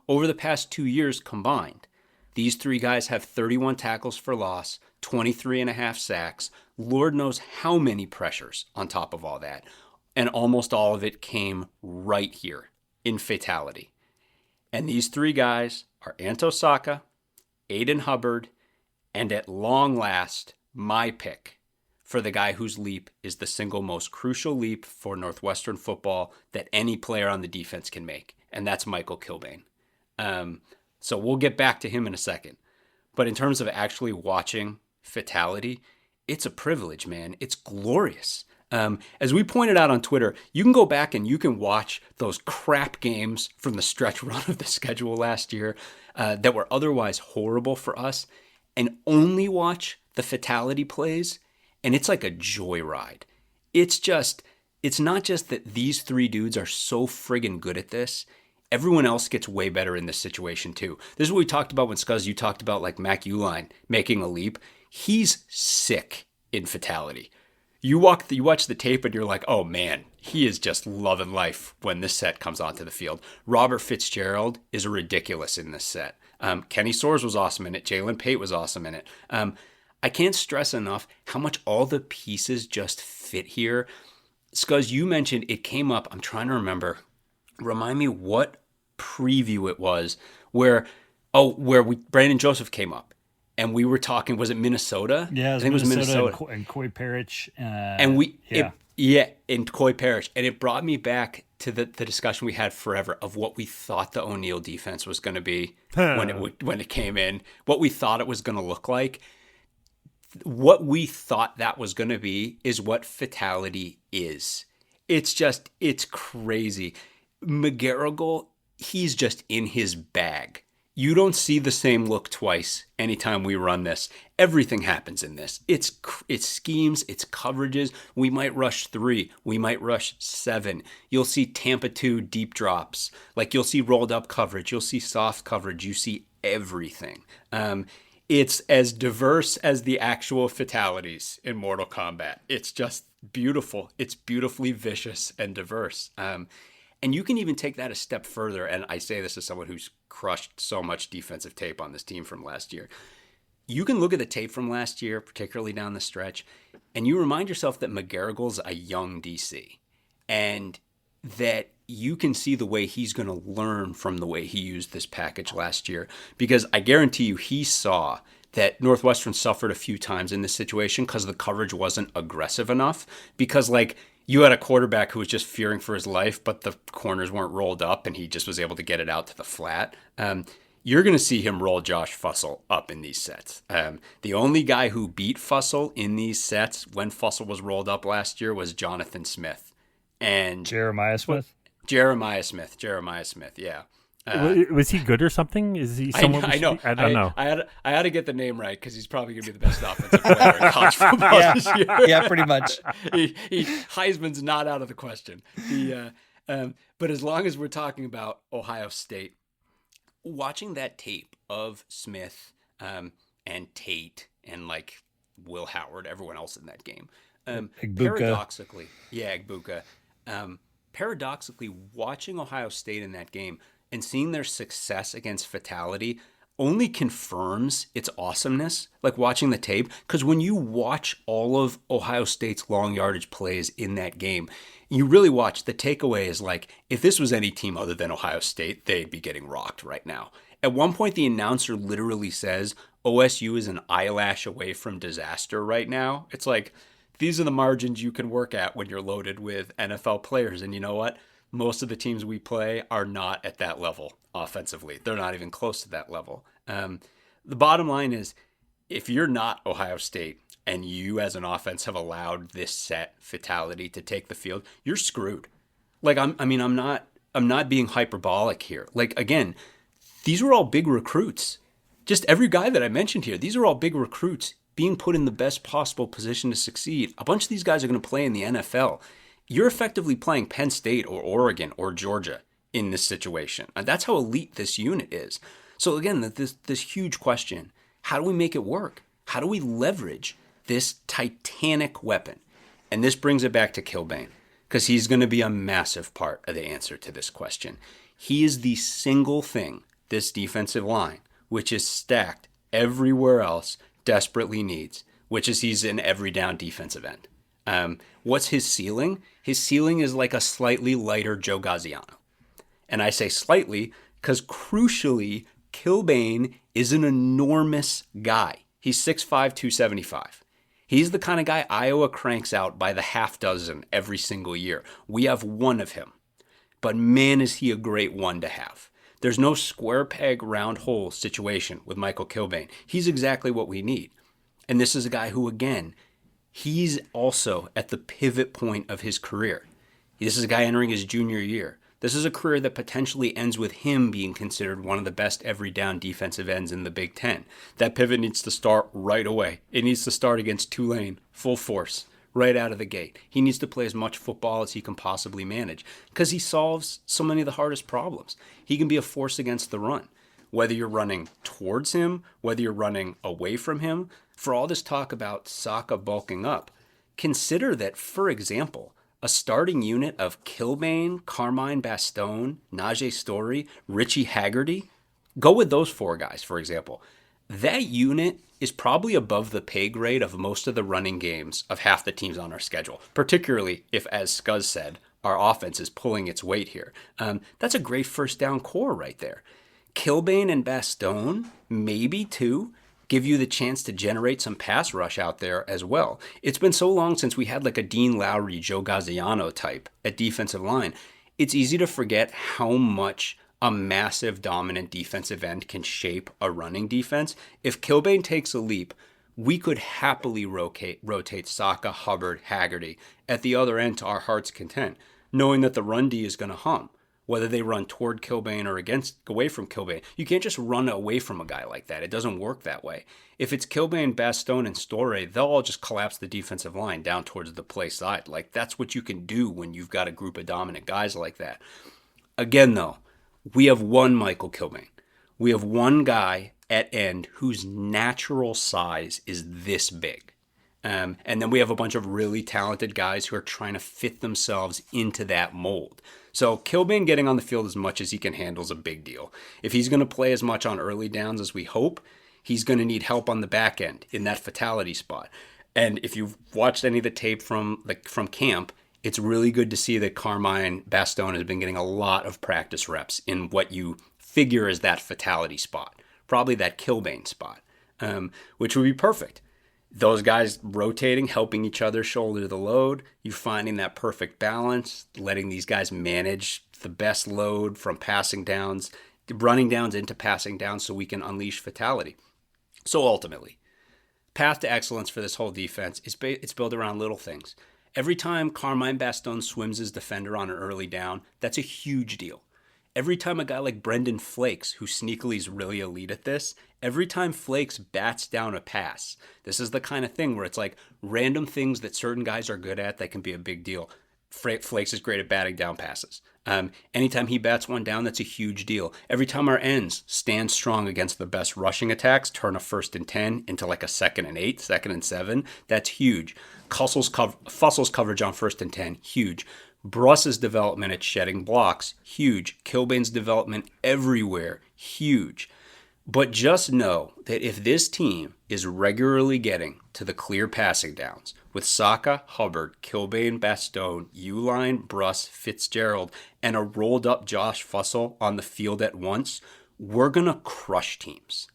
B: Over the past 2 years combined, these 3 guys have 31 tackles for loss, 23 and a half sacks, Lord knows how many pressures on top of all that. And almost all of it came right here in fatality. And these 3 guys are Anto Saka, Aiden Hubbard, and at long last, my pick for the guy whose leap is the single most crucial leap for Northwestern football that any player on the defense can make, and that's Michael Kilbane. So we'll get back to him in a second. But in terms of actually watching Fatality, it's a privilege, man. It's glorious. As we pointed out on Twitter, you can go back and you can watch those crap games from the stretch run of the schedule last year that were otherwise horrible for us, and only watch the Fatality plays, and it's like a joyride. It's not just that these three dudes are so friggin' good at this. Everyone else gets way better in this situation too. This is what we talked about when Scuzz, you talked about like Mac Uline making a leap. He's sick in Fatality. You watch the tape and you're like, oh man, he is just loving life when this set comes onto the field. Robert Fitzgerald is ridiculous in this set. Kenny Soares was awesome in it. Jalen Pate was awesome in it. I can't stress enough how much all the pieces just fit here. Scuzz, you mentioned it came up. I'm trying to remember. Remind me what preview it was where Brandon Joseph came up and we were talking. Was it Minnesota?
C: Yeah, I think it was Minnesota and Coy Parrish.
B: And Coy Parrish, and it brought me back to the discussion we had forever of what we thought the O'Neal defense was going to be when it came in, what we thought it was going to look like. What we thought that was going to be is what Fatality is. It's crazy. McGarrigle, he's just in his bag. You don't see the same look twice anytime we run this. Everything happens in this. It's schemes, it's coverages. We might rush 3. We might rush 7. You'll see Tampa 2 deep drops. Like you'll see rolled up coverage. You'll see soft coverage. You see everything. It's as diverse as the actual fatalities in Mortal Kombat. It's just beautiful. It's beautifully vicious and diverse. And you can even take that a step further, and I say this as someone who's crushed so much defensive tape on this team from last year. You can look at the tape from last year, particularly down the stretch, and you remind yourself that McGarrigle's a young DC, and that you can see the way he's going to learn from the way he used this package last year. Because I guarantee you he saw that Northwestern suffered a few times in this situation because the coverage wasn't aggressive enough. Because, like, you had a quarterback who was just fearing for his life, but the corners weren't rolled up and he just was able to get it out to the flat. You're going to see him roll Josh Fussell up in these sets. The only guy who beat Fussell in these sets when Fussell was rolled up last year was Jonathan Smith. And
C: Jeremiah Smith,
B: yeah.
A: Was he good or something? Is he someone?
B: I know.
A: I don't know.
B: I had to get the name right because he's probably going to be the best offensive player in college football this year.
C: Yeah, pretty much.
B: Heisman's not out of the question. But as long as we're talking about Ohio State, watching that tape of Smith and Tate and like Will Howard, everyone else in that game, paradoxically, Egbuka. Paradoxically, watching Ohio State in that game and seeing their success against Fatality only confirms its awesomeness, like watching the tape. Because when you watch all of Ohio State's long yardage plays in that game, you really watch, the takeaway is like, if this was any team other than Ohio State, they'd be getting rocked right now. At one point, the announcer literally says, OSU is an eyelash away from disaster right now. It's like, these are the margins you can work at when you're loaded with NFL players. And you know what? Most of the teams we play are not at that level offensively. They're not even close to that level. The bottom line is, if you're not Ohio State and you as an offense have allowed this set Fatality to take the field, you're screwed. Like, I'm not being hyperbolic here. Like, again, these were all big recruits. Just every guy that I mentioned here, these are all big recruits being put in the best possible position to succeed. A bunch of these guys are going to play in the NFL. You're effectively playing Penn State or Oregon or Georgia in this situation. And that's how elite this unit is. So again, this huge question, how do we make it work? How do we leverage this titanic weapon? And this brings it back to Kilbane, because he's going to be a massive part of the answer to this question. He is the single thing this defensive line, which is stacked everywhere else, desperately needs, which is he's an every down defensive end. What's his ceiling? His ceiling is like a slightly lighter Joe Gaziano. And I say slightly because crucially, Kilbane is an enormous guy. He's 6'5", 275. He's the kind of guy Iowa cranks out by the half dozen every single year. We have one of him, but man, is he a great one to have. There's no square peg, round hole situation with Michael Kilbane. He's exactly what we need. And this is a guy who, again, he's also at the pivot point of his career. This is a guy entering his junior year. This is a career that potentially ends with him being considered one of the best every down defensive ends in the Big Ten. That pivot needs to start right away. It needs to start against Tulane, full force, right out of the gate. He needs to play as much football as he can possibly manage because he solves so many of the hardest problems. He can be a force against the run. Whether you're running towards him, whether you're running away from him, for all this talk about Saka bulking up, consider that, for example, a starting unit of Kilbane, Carmine Bastone, Najee Story, Richie Haggerty, go with those 4 guys, for example. That unit is probably above the pay grade of most of the running games of half the teams on our schedule, particularly if, as Scuzz said, our offense is pulling its weight here. That's a great first down core right there. Kilbane and Bastone, maybe too, give you the chance to generate some pass rush out there as well. It's been so long since we had like a Dean Lowry, Joe Gaziano type at defensive line. It's easy to forget how much a massive dominant defensive end can shape a running defense. If Kilbane takes a leap, we could happily rotate Saka, Hubbard, Haggerty at the other end to our heart's content, knowing that the run D is going to hum. Whether they run toward Kilbane or away from Kilbane. You can't just run away from a guy like that. It doesn't work that way. If it's Kilbane, Bastone, and Story, they'll all just collapse the defensive line down towards the play side. Like, that's what you can do when you've got a group of dominant guys like that. Again, though, we have one Michael Kilbane. We have one guy at end whose natural size is this big. And then we have a bunch of really talented guys who are trying to fit themselves into that mold. So Kilbane getting on the field as much as he can handle is a big deal. If he's going to play as much on early downs as we hope, he's going to need help on the back end in that fatality spot. And if you've watched any of the tape from camp, it's really good to see that Carmine Bastone has been getting a lot of practice reps in what you figure is that fatality spot, probably that Kilbane spot, which would be perfect. Those guys rotating, helping each other shoulder the load, you finding that perfect balance, letting these guys manage the best load from passing downs, running downs into passing downs so we can unleash fatality. So ultimately, path to excellence for this whole defense is it's built around little things. Every time Carmine Bastone swims his defender on an early down, that's a huge deal. Every time a guy like Brendan Flakes, who sneakily is really elite at this, every time Flakes bats down a pass, this is the kind of thing where it's like random things that certain guys are good at that can be a big deal. Flakes is great at batting down passes. Anytime he bats one down, that's a huge deal. Every time our ends stand strong against the best rushing attacks, turn a 1st and 10 into like a 2nd and 8, 2nd and 7, that's huge. Fussel's coverage on 1st and 10, huge. Bruss's development at shedding blocks, huge. Kilbane's development everywhere, huge. But just know that if this team is regularly getting to the clear passing downs with Saka, Hubbard, Kilbane, Bastone, Uline, Bruss, Fitzgerald, and a rolled up Josh Fussell on the field at once, we're going to crush teams.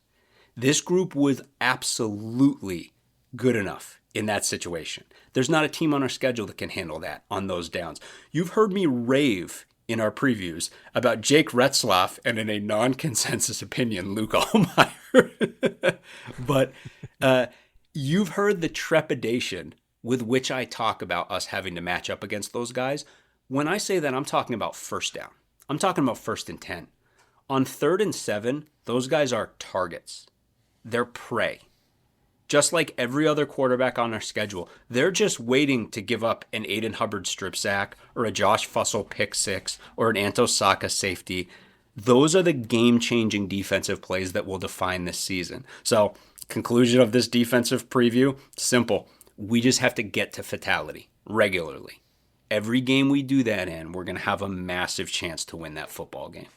B: This group was absolutely good enough in that situation. There's not a team on our schedule that can handle that on those downs. You've heard me rave in our previews about Jake Retzlaff and, in a non-consensus opinion, Luke Allmeyer. But you've heard the trepidation with which I talk about us having to match up against those guys. When I say that, I'm talking about first down. I'm talking about 1st and 10. On 3rd and 7, those guys are targets. They're prey. Just like every other quarterback on our schedule, they're just waiting to give up an Aiden Hubbard strip sack or a Josh Fussell pick 6 or an Anto Saka safety. Those are the game-changing defensive plays that will define this season. So, conclusion of this defensive preview, simple. We just have to get to fatality regularly. Every game we do that in, we're going to have a massive chance to win that football game.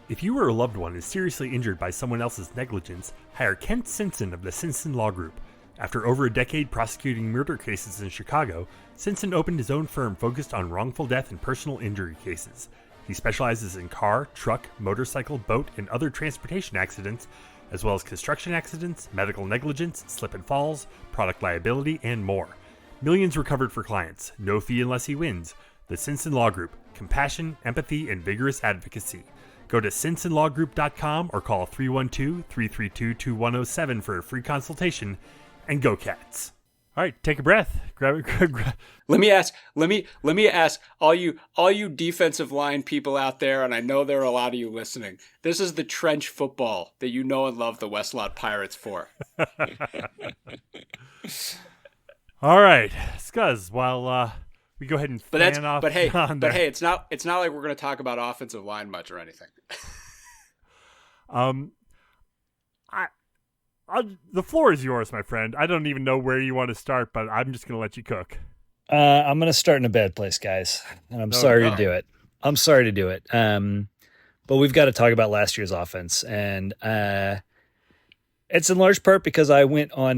A: If you or a loved one is seriously injured by someone else's negligence, hire Kent Simpson of the Simpson Law Group. After over a decade prosecuting murder cases in Chicago, Simpson opened his own firm focused on wrongful death and personal injury cases. He specializes in car, truck, motorcycle, boat, and other transportation accidents, as well as construction accidents, medical negligence, slip and falls, product liability, and more. Millions recovered for clients. No fee unless he wins. The Simpson Law Group. Compassion, empathy, and vigorous advocacy. Go to simpsonlawgroup.com or call 312-332-2107 for a free consultation. And go Cats. All right, take a breath. Grab.
B: Let me ask all you defensive line people out there, and I know there are a lot of you listening. This is the trench football that you know and love the Westlot Pirates for.
A: All right, Scuzz, while we go ahead and fan off.
B: But hey, it's not like we're going to talk about offensive line much or anything.
A: The floor is yours, my friend. I don't even know where you want to start, but I'm just going to let you cook.
C: I'm going to start in a bad place, guys, and I'm sorry to do it. I'm sorry to do it. But we've got to talk about last year's offense, and it's in large part because I went on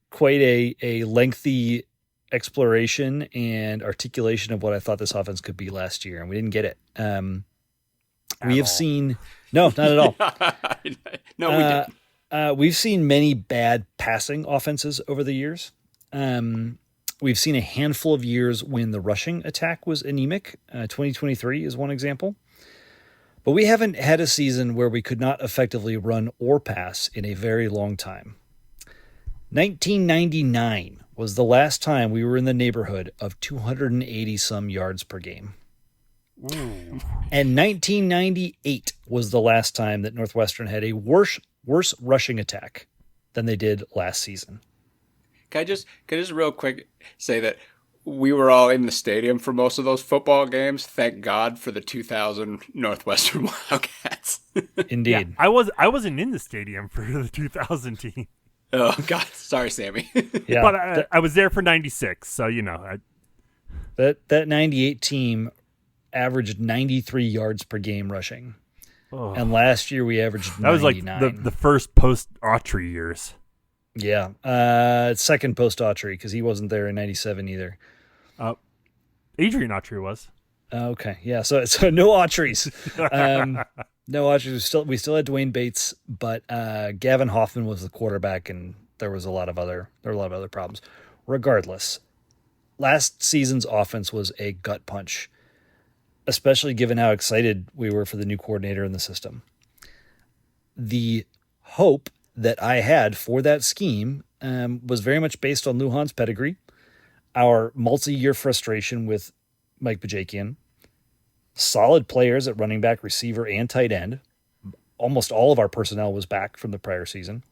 C: quite a lengthy exploration and articulation of what I thought this offense could be last year, and we didn't get it. We have seen no, not at all.
B: No, we didn't.
C: We've seen many bad passing offenses over the years. We've seen a handful of years when the rushing attack was anemic. 2023 is one example. But we haven't had a season where we could not effectively run or pass in a very long time. 1999 was the last time we were in the neighborhood of 280-some yards per game.
A: Ooh.
C: And 1998 was the last time that Northwestern had a worse rushing attack than they did last season.
B: Can I just real quick say that we were all in the stadium for most of those football games. Thank God for the 2000 Northwestern Wildcats.
C: Indeed.
A: Yeah, I wasn't in the stadium for the 2000 team.
B: Oh, God. Sorry, Sammy.
C: Yeah,
A: but I was there for 96, so, you know.
C: That 98 team averaged 93 yards per game rushing.
A: Oh.
C: And last year we averaged 99.
A: That was like the first post-Autry years.
C: Yeah. Second post-Autry, because he wasn't there in 97 either.
A: Adrian Autry was.
C: Okay. Yeah. So no Autrys. No Autrys. We still had Dwayne Bates, but Gavin Hoffman was the quarterback, and there were a lot of other problems. Regardless, last season's offense was a gut punch, especially given how excited we were for the new coordinator in the system. The hope that I had for that scheme was very much based on Lujan's pedigree, our multi-year frustration with Mike Bajakian, solid players at running back, receiver, and tight end. Almost all of our personnel was back from the prior season,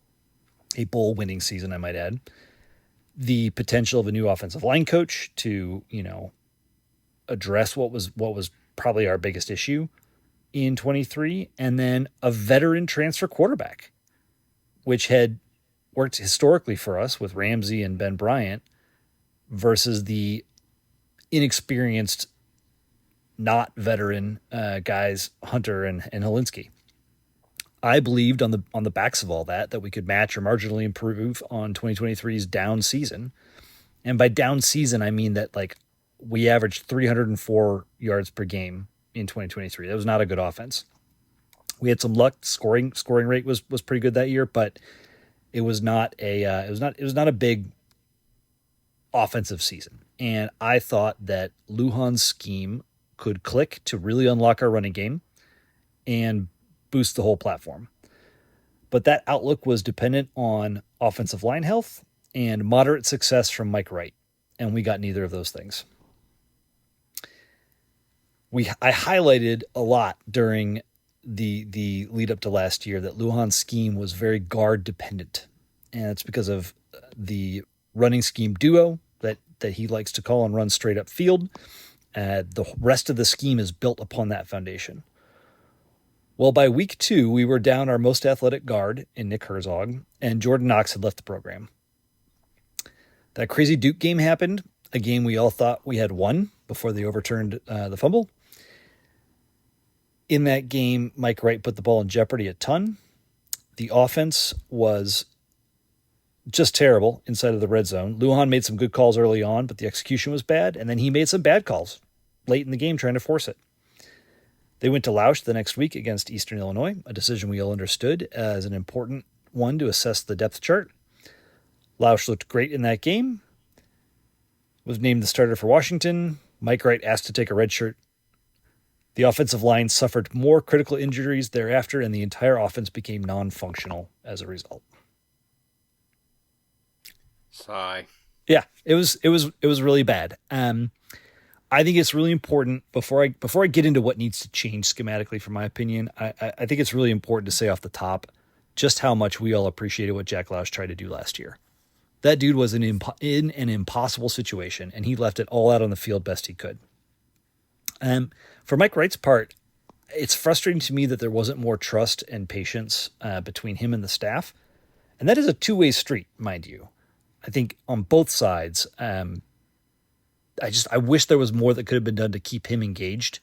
C: a bowl-winning season, I might add. The potential of a new offensive line coach to, address what was probably our biggest issue in 23, and then a veteran transfer quarterback, which had worked historically for us with Ramsey and Ben Bryant versus the inexperienced, not veteran guys, Hunter and Helinski. I believed on the backs of all that we could match or marginally improve on 2023's down season. And by down season, I mean that we averaged 304 yards per game in 2023. That was not a good offense. We had some luck. Scoring rate was pretty good that year, but it was not a big offensive season. And I thought that Lujan's scheme could click to really unlock our running game and boost the whole platform. But that outlook was dependent on offensive line health and moderate success from Mike Wright, and we got neither of those things. I highlighted a lot during the lead up to last year that Lujan's scheme was very guard dependent, and it's because of the running scheme duo that he likes to call and run straight up field. The rest of the scheme is built upon that foundation. Well, by week 2, we were down our most athletic guard in Nick Herzog, and Jordan Knox had left the program. That crazy Duke game happened, a game we all thought we had won before they overturned the fumble. In that game, Mike Wright put the ball in jeopardy a ton. The offense was just terrible inside of the red zone. Lujan made some good calls early on, but the execution was bad, and then he made some bad calls late in the game trying to force it. They went to Lausch the next week against Eastern Illinois, a decision we all understood as an important one to assess the depth chart. Lausch looked great in that game, was named the starter for Washington. Mike Wright asked to take a red shirt. The offensive line suffered more critical injuries thereafter, and the entire offense became non-functional as a result.
B: Sigh.
C: Yeah, it was really bad. I think it's really important before I get into what needs to change schematically, from my opinion. I think it's really important to say off the top just how much we all appreciated what Jack Lausch tried to do last year. That dude was in an impossible situation, and he left it all out on the field best he could. For Mike Wright's part, it's frustrating to me that there wasn't more trust and patience between him and the staff. And that is a two-way street, mind you. I think on both sides, I wish there was more that could have been done to keep him engaged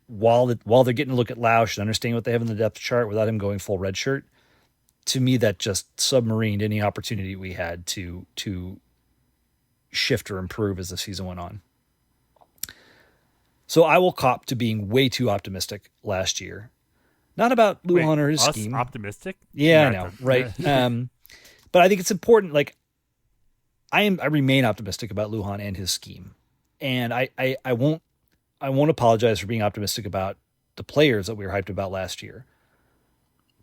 C: while they're getting a look at Lausch and understanding what they have in the depth chart without him going full red shirt. To me, that just submarined any opportunity we had to shift or improve as the season went on. So I will cop to being way too optimistic last year. Not about Lujan or his scheme.
A: Optimistic?
C: Yeah, I know, right? But I think it's important. Like, I remain optimistic about Lujan and his scheme, and I won't apologize for being optimistic about the players that we were hyped about last year.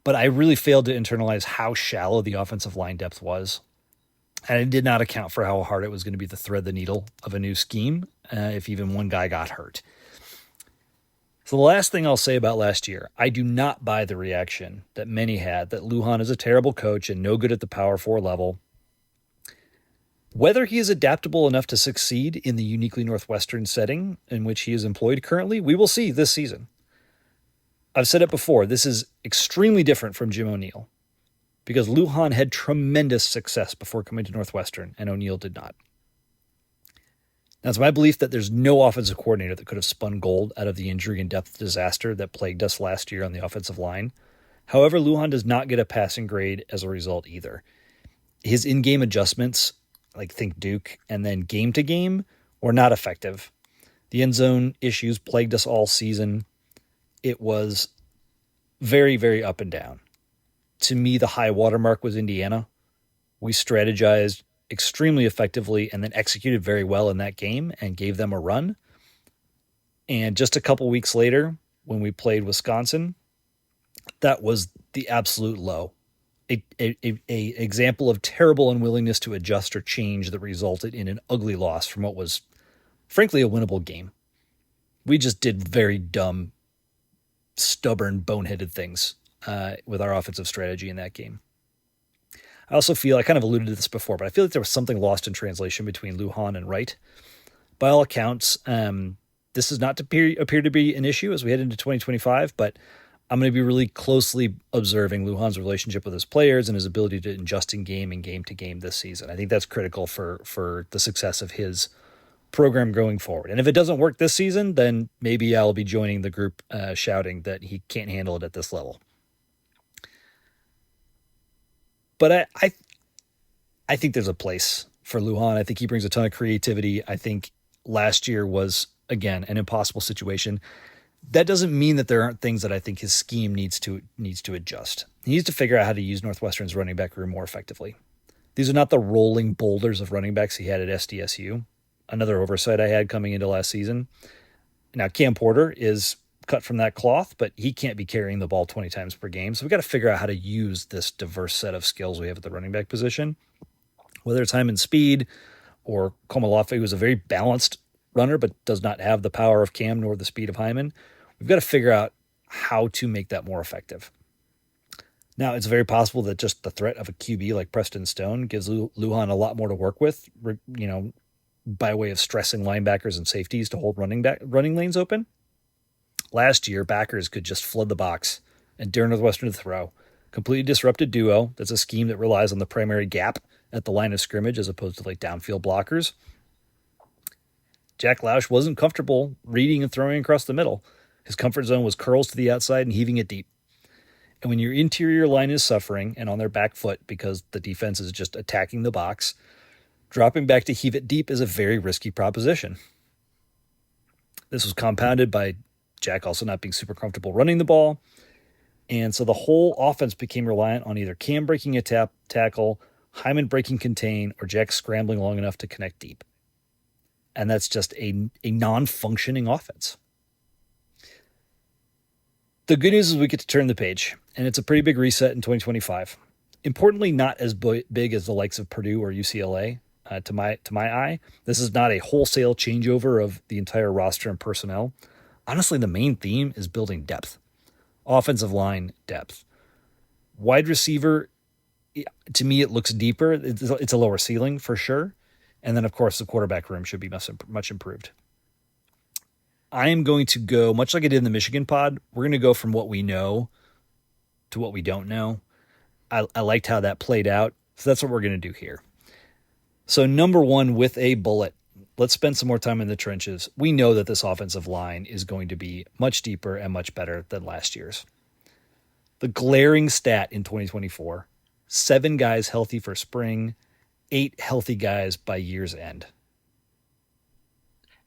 C: But I really failed to internalize how shallow the offensive line depth was, and I did not account for how hard it was going to be to thread the needle of a new scheme if even one guy got hurt. So the last thing I'll say about last year, I do not buy the reaction that many had that Lujan is a terrible coach and no good at the Power 4 level. Whether he is adaptable enough to succeed in the uniquely Northwestern setting in which he is employed currently, we will see this season. I've said it before, this is extremely different from Jim O'Neill, because Lujan had tremendous success before coming to Northwestern, and O'Neill did not. Now, it's my belief that there's no offensive coordinator that could have spun gold out of the injury and depth disaster that plagued us last year on the offensive line. However, Lujan does not get a passing grade as a result either. His in-game adjustments, like think Duke, and then game-to-game, were not effective. The end zone issues plagued us all season. It was very, very up and down. To me, the high watermark was Indiana. We strategized extremely effectively and then executed very well in that game and gave them a run. And just a couple weeks later, when we played Wisconsin, that was the absolute low. A example of terrible unwillingness to adjust or change that resulted in an ugly loss from what was, frankly, a winnable game. We just did very dumb, stubborn, boneheaded things with our offensive strategy in that game. I also feel, I kind of alluded to this before, but I feel like there was something lost in translation between Lujan and Wright. By all accounts, this does not appear to be an issue as we head into 2025, but I'm going to be really closely observing Lujan's relationship with his players and his ability to adjust in game and game to game this season. I think that's critical for the success of his program going forward. And if it doesn't work this season, then maybe I'll be joining the group shouting that he can't handle it at this level. But I think there's a place for Lujan. I think he brings a ton of creativity. I think last year was, again, an impossible situation. That doesn't mean that there aren't things that I think his scheme needs to adjust. He needs to figure out how to use Northwestern's running back room more effectively. These are not the rolling boulders of running backs he had at SDSU. Another oversight I had coming into last season. Now, Cam Porter is cut from that cloth, but he can't be carrying the ball 20 times per game. So we've got to figure out how to use this diverse set of skills we have at the running back position, whether it's Hyman speed or Komalafe, who's a very balanced runner, but does not have the power of Cam nor the speed of Hyman. We've got to figure out how to make that more effective. Now, it's very possible that just the threat of a QB like Preston Stone gives Lujan a lot more to work with, by way of stressing linebackers and safeties to hold running lanes open. Last year, backers could just flood the box and dare Northwestern to throw. Completely disrupted duo. That's a scheme that relies on the primary gap at the line of scrimmage as opposed to like downfield blockers. Jack Lausch wasn't comfortable reading and throwing across the middle. His comfort zone was curls to the outside and heaving it deep. And when your interior line is suffering and on their back foot because the defense is just attacking the box, dropping back to heave it deep is a very risky proposition. This was compounded by Jack also not being super comfortable running the ball. And so the whole offense became reliant on either Cam breaking a tackle, Hyman breaking contain, or Jack scrambling long enough to connect deep. And that's just a non-functioning offense. The good news is we get to turn the page, and it's a pretty big reset in 2025. Importantly, not as big as the likes of Purdue or UCLA. To my eye, this is not a wholesale changeover of the entire roster and personnel. Honestly, the main theme is building depth. Offensive line depth. Wide receiver, to me, it looks deeper. It's a lower ceiling for sure. And then, of course, the quarterback room should be much improved. I am going to go, much like I did in the Michigan pod, we're going to go from what we know to what we don't know. I liked how that played out, so that's what we're going to do here. So number one, with a bullet, let's spend some more time in the trenches. We know that this offensive line is going to be much deeper and much better than last year's. The glaring stat in 2024, 7 guys healthy for spring, 8 healthy guys by year's end.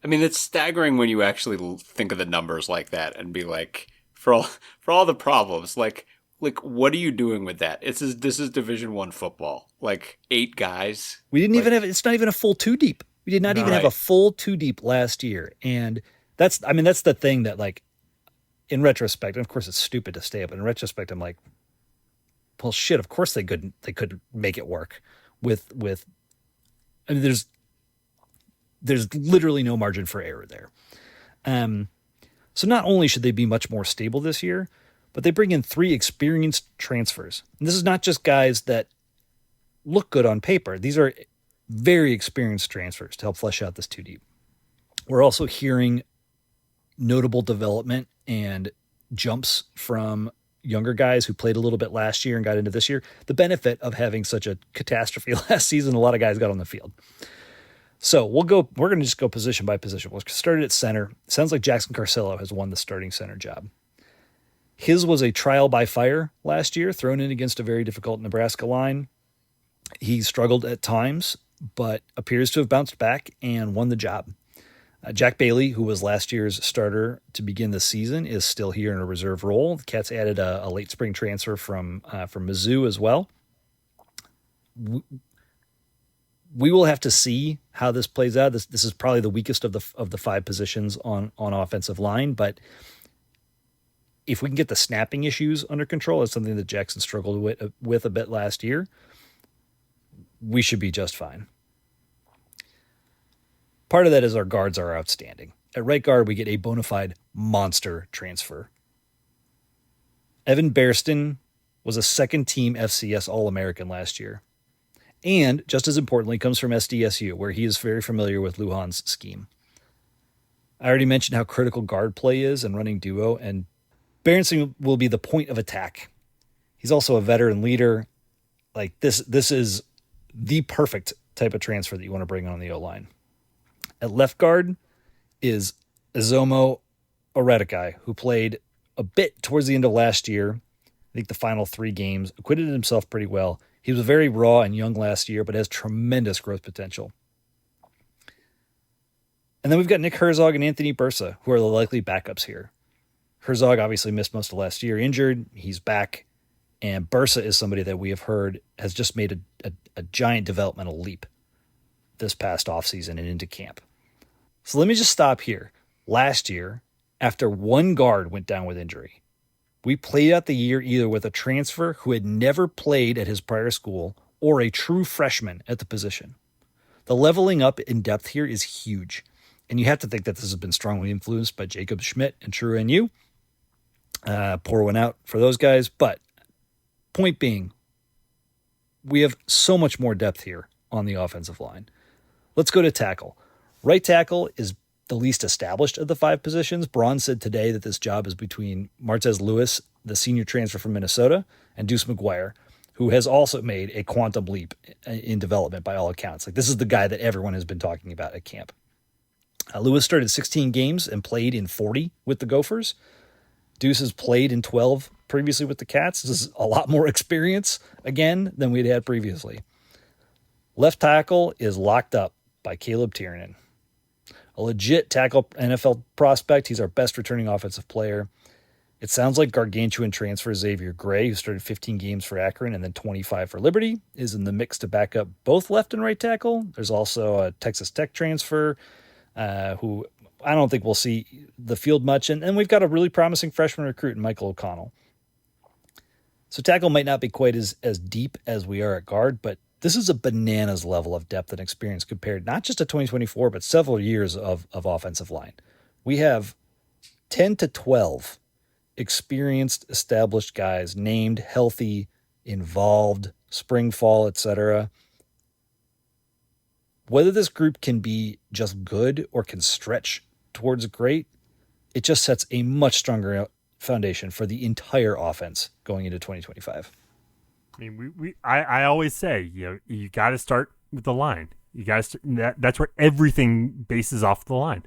B: I mean, it's staggering when you actually think of the numbers like that and be like, for all the problems, like what are you doing with that? This is Division I football. Like 8 guys.
C: We didn't even have. It's not even a full 2 deep. We did not even have a full 2 deep last year, and that's the thing that, like, in retrospect, and of course it's stupid to stay up. But in retrospect, I'm like, well, shit. Of course they could make it work with. I mean, there's literally no margin for error there. So not only should they be much more stable this year, but they bring in 3 experienced transfers. And this is not just guys that look good on paper. These are very experienced transfers to help flesh out this 2 deep. We're also hearing notable development and jumps from younger guys who played a little bit last year and got into this year. The benefit of having such a catastrophe last season, a lot of guys got on the field. So we're going to just go position by position. We'll start at center. Sounds like Jackson Carcillo has won the starting center job. His was a trial by fire last year, thrown in against a very difficult Nebraska line. He struggled at times, but appears to have bounced back and won the job. Jack Bailey, who was last year's starter to begin the season, is still here in a reserve role. The Cats added a late spring transfer from Mizzou as well. We will have to see how this plays out. This is probably the weakest of the 5 positions on offensive line, but if we can get the snapping issues under control, it's something that Jackson struggled with a bit last year, we should be just fine. Part of that is our guards are outstanding. At right guard, we get a bona fide monster transfer. Evan Bairston was a second-team FCS All-American last year. And, just as importantly, comes from SDSU, where he is very familiar with Lujan's scheme. I already mentioned how critical guard play is and running duo, and Bairston will be the point of attack. He's also a veteran leader. Like, this is the perfect type of transfer that you want to bring on the O-line. At left guard is Izomo Oredikai, who played a bit towards the end of last year. I think the final 3 games, acquitted himself pretty well. He was very raw and young last year, but has tremendous growth potential. And then we've got Nick Herzog and Anthony Bursa, who are the likely backups here. Herzog obviously missed most of last year, injured. He's back. And Bursa is somebody that we have heard has just made a giant developmental leap this past offseason and into camp. So let me just stop here. Last year, after 1 guard went down with injury, we played out the year either with a transfer who had never played at his prior school or a true freshman at the position. The leveling up in depth here is huge. And you have to think that this has been strongly influenced by Jacob Schmidt and True NU. Pour one out for those guys. But point being, we have so much more depth here on the offensive line. Let's go to tackle. Right tackle is the least established of the 5 positions. Braun said today that this job is between Martez Lewis, the senior transfer from Minnesota, and Deuce McGuire, who has also made a quantum leap in development by all accounts. Like, this is the guy that everyone has been talking about at camp. Lewis started 16 games and played in 40 with the Gophers. Deuce has played in 12 previously with the Cats. This is a lot more experience, again, than we'd had previously. Left tackle is locked up by Caleb Tiernan. a legit tackle NFL prospect. He's our best returning offensive player. It sounds like gargantuan transfer Xavier Gray, who started 15 games for Akron and then 25 for Liberty, is in the mix to back up both left and right tackle. There's also a Texas Tech transfer who I don't think we'll see the field much. And we've got a really promising freshman recruit in Michael O'Connell. So tackle might not be quite as deep as we are at guard, but this is a bananas level of depth and experience compared not just to 2024, but several years of offensive line. We have 10 to 12 experienced, established guys, named, healthy, involved, spring, fall, etc. Whether this group can be just good or can stretch towards great, it just sets a much stronger foundation for the entire offense going into 2025.
A: I mean, I always say, you got to start with the line. You got to that's where everything bases off the line.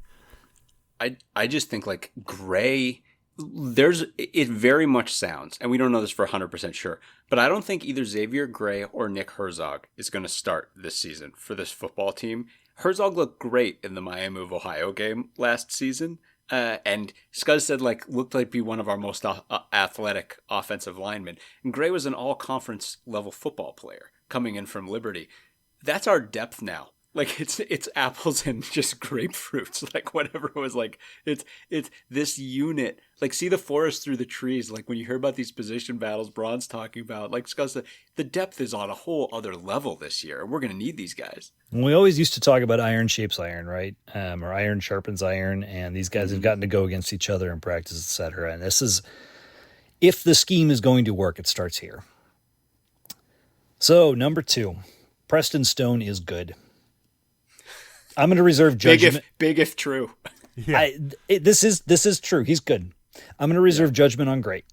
B: I just think like Gray, it very much sounds, and we don't know this for 100% sure, but I don't think either Xavier Gray or Nick Herzog is going to start this season for this football team. Herzog looked great in the Miami of Ohio game last season. And Scuzz said, looked like be one of our most athletic offensive linemen. And Gray was an all-conference level football player coming in from Liberty. That's our depth now. It's apples and just grapefruits, whatever it was. It's this unit. See the forest through the trees. When you hear about these position battles Braun's talking about, Scuzz said, the depth is on a whole other level this year. We're going to need these guys.
C: We always used to talk about iron shapes iron, right? Or iron sharpens iron, and these guys have gotten to go against each other in practice, etc. And this is, if the scheme is going to work, it starts here. So, number 2, Preston Stone is good. I'm going to reserve judgment.
B: Big if true.
C: Yeah. This is true. He's good. I'm going to reserve judgment on great.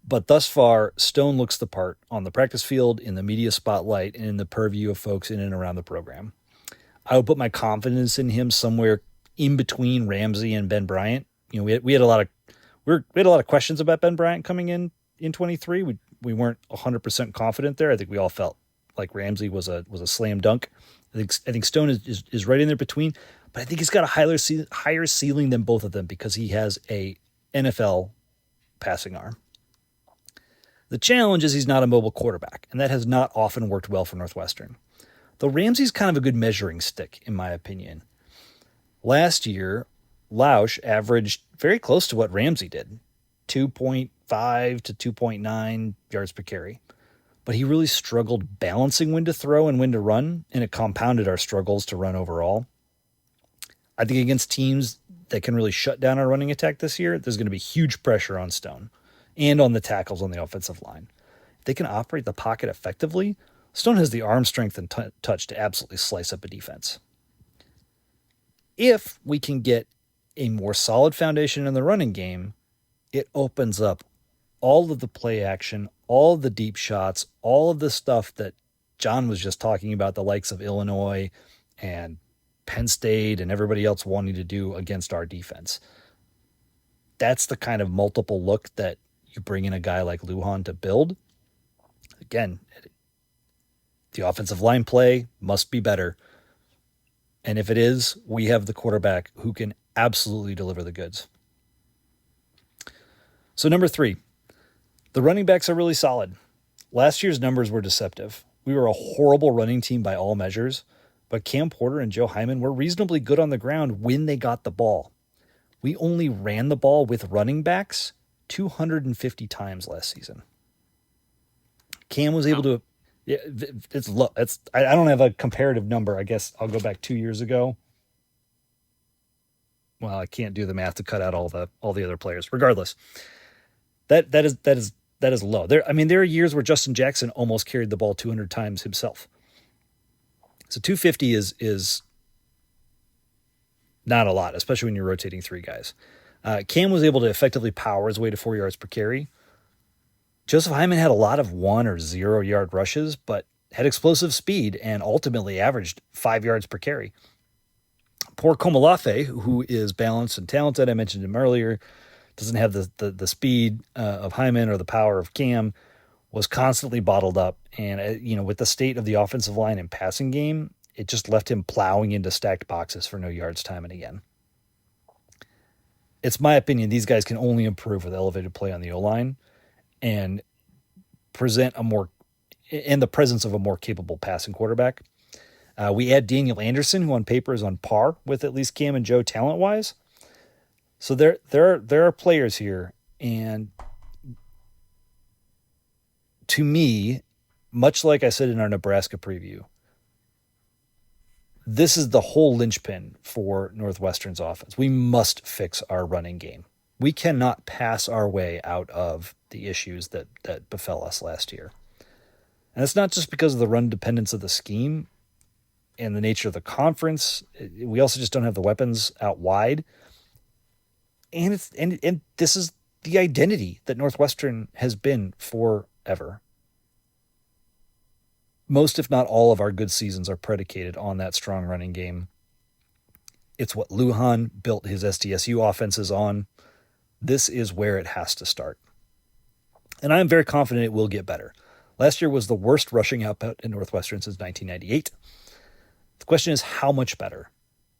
C: But thus far, Stone looks the part on the practice field, in the media spotlight, and in the purview of folks in and around the program. I would put my confidence in him somewhere in between Ramsey and Ben Bryant. We had a lot of questions about Ben Bryant coming in 23. We weren't 100% confident there. I think we all felt like Ramsey was a slam dunk. I think Stone is right in there between, but I think he's got a higher ceiling than both of them because he has a NFL passing arm. The challenge is he's not a mobile quarterback, and that has not often worked well for Northwestern. Though Ramsey's kind of a good measuring stick, in my opinion. Last year, Lausch averaged very close to what Ramsey did, 2.5 to 2.9 yards per carry. But he really struggled balancing when to throw and when to run, and it compounded our struggles to run overall. I think against teams that can really shut down our running attack this year, there's going to be huge pressure on Stone and on the tackles on the offensive line. If they can operate the pocket effectively, Stone has the arm strength and touch to absolutely slice up a defense. If we can get a more solid foundation in the running game, it opens up all of the play action, all of the deep shots, all of the stuff that John was just talking about, the likes of Illinois and Penn State and everybody else wanting to do against our defense. That's the kind of multiple look that you bring in a guy like Lujan to build. Again, the offensive line play must be better. And if it is, we have the quarterback who can absolutely deliver the goods. So number 3, the running backs are really solid. Last year's numbers were deceptive. We were a horrible running team by all measures, but Cam Porter and Joe Hyman were reasonably good on the ground when they got the ball. We only ran the ball with running backs 250 times last season. Cam was able to... Yeah, it's low. I don't have a comparative number. I guess I'll go back 2 years ago. Well, I can't do the math to cut out all the other players. Regardless, that is low. There are years where Justin Jackson almost carried the ball 200 times himself. So 250 is not a lot, especially when you're rotating 3 guys. Cam was able to effectively power his way to 4 yards per carry. Joseph Hyman had a lot of 1 or 0 yard rushes, but had explosive speed and ultimately averaged 5 yards per carry. Poor Komolafe, who is balanced and talented, I mentioned him earlier, doesn't have the speed of Hyman or the power of Cam, was constantly bottled up. And, with the state of the offensive line and passing game, it just left him plowing into stacked boxes for no yards time and again. It's my opinion these guys can only improve with elevated play on the O-line and present in the presence of a more capable passing quarterback. We add Daniel Anderson, who on paper is on par with at least Cam and Joe talent-wise. So there are players here, and to me, much like I said in our Nebraska preview, this is the whole linchpin for Northwestern's offense. We must fix our running game. We cannot pass our way out of the issues that befell us last year. And it's not just because of the run dependence of the scheme and the nature of the conference. We also just don't have the weapons out wide. And this is the identity that Northwestern has been forever. Most, if not all, of our good seasons are predicated on that strong running game. It's what Lujan built his SDSU offenses on. This is where it has to start. And I'm very confident it will get better. Last year was the worst rushing output in Northwestern since 1998. The question is, how much better?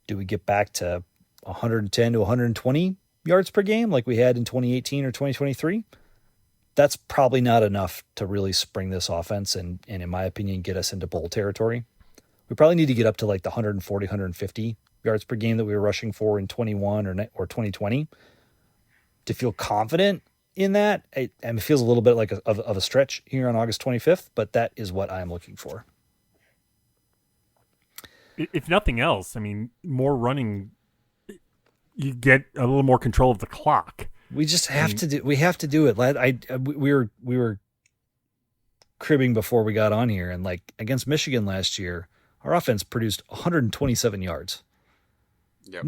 C: Do we get back to 110 to 120 yards per game like we had in 2018 or 2023? That's probably not enough to really spring this offense and in my opinion, get us into bowl territory. We probably need to get up to like the 140, 150 yards per game that we were rushing for in 21 or 2020 to feel confident in that. And it feels a little bit like of a stretch here on August 25th, but that is what I'm looking for.
A: If nothing else, I mean, more running, you get a little more control of the clock.
C: We just have to do. We have to do it. We were cribbing before we got on here, and like against Michigan last year, our offense produced 127 yards.
B: Yep.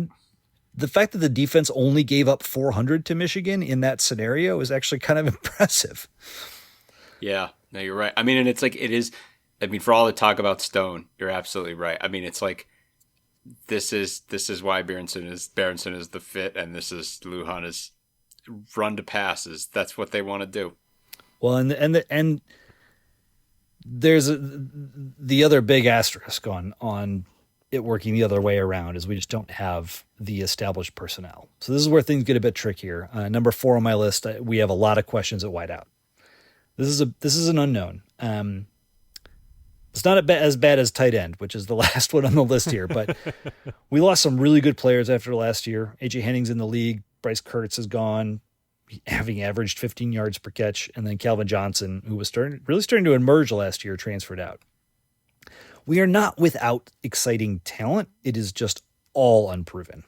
C: The fact that the defense only gave up 400 to Michigan in that scenario is actually kind of impressive.
B: Yeah, no, you're right. I mean, and it's like it is. I mean, for all the talk about Stone, you're absolutely right. I mean, it's like this is why Berenson is the fit, and this is Lujan is run to passes. That's what they want to do.
C: Well, and there's the other big asterisk on it working the other way around is we just don't have the established personnel. So this is where things get a bit trickier. Number 4 on my list, we have a lot of questions at wideout. This is an unknown. It's not as bad as tight end, which is the last one on the list here, but we lost some really good players after last year. AJ Henning's in the league. Bryce Kurtz is gone, having averaged 15 yards per catch. And then Calvin Johnson, who was really starting to emerge last year, transferred out. We are not without exciting talent. It is just all unproven.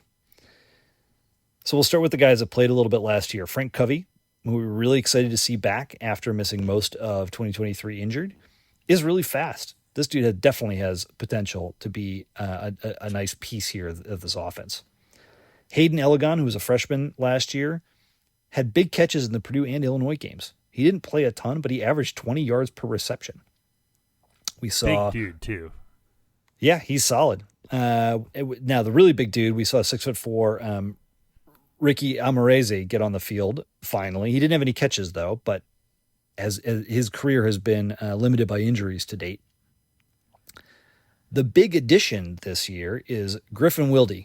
C: So we'll start with the guys that played a little bit last year. Frank Covey, who we were really excited to see back after missing most of 2023 injured, is really fast. This dude definitely has potential to be a nice piece here of this offense. Hayden Elegon, who was a freshman last year, had big catches in the Purdue and Illinois games. He didn't play a ton, but he averaged 20 yards per reception. We saw
A: big dude too.
C: Yeah, he's solid. Now the really big dude, we saw 6'4" Ricky Amareze get on the field finally. He didn't have any catches though, but as his career has been limited by injuries to date. The big addition this year is Griffin Wilde,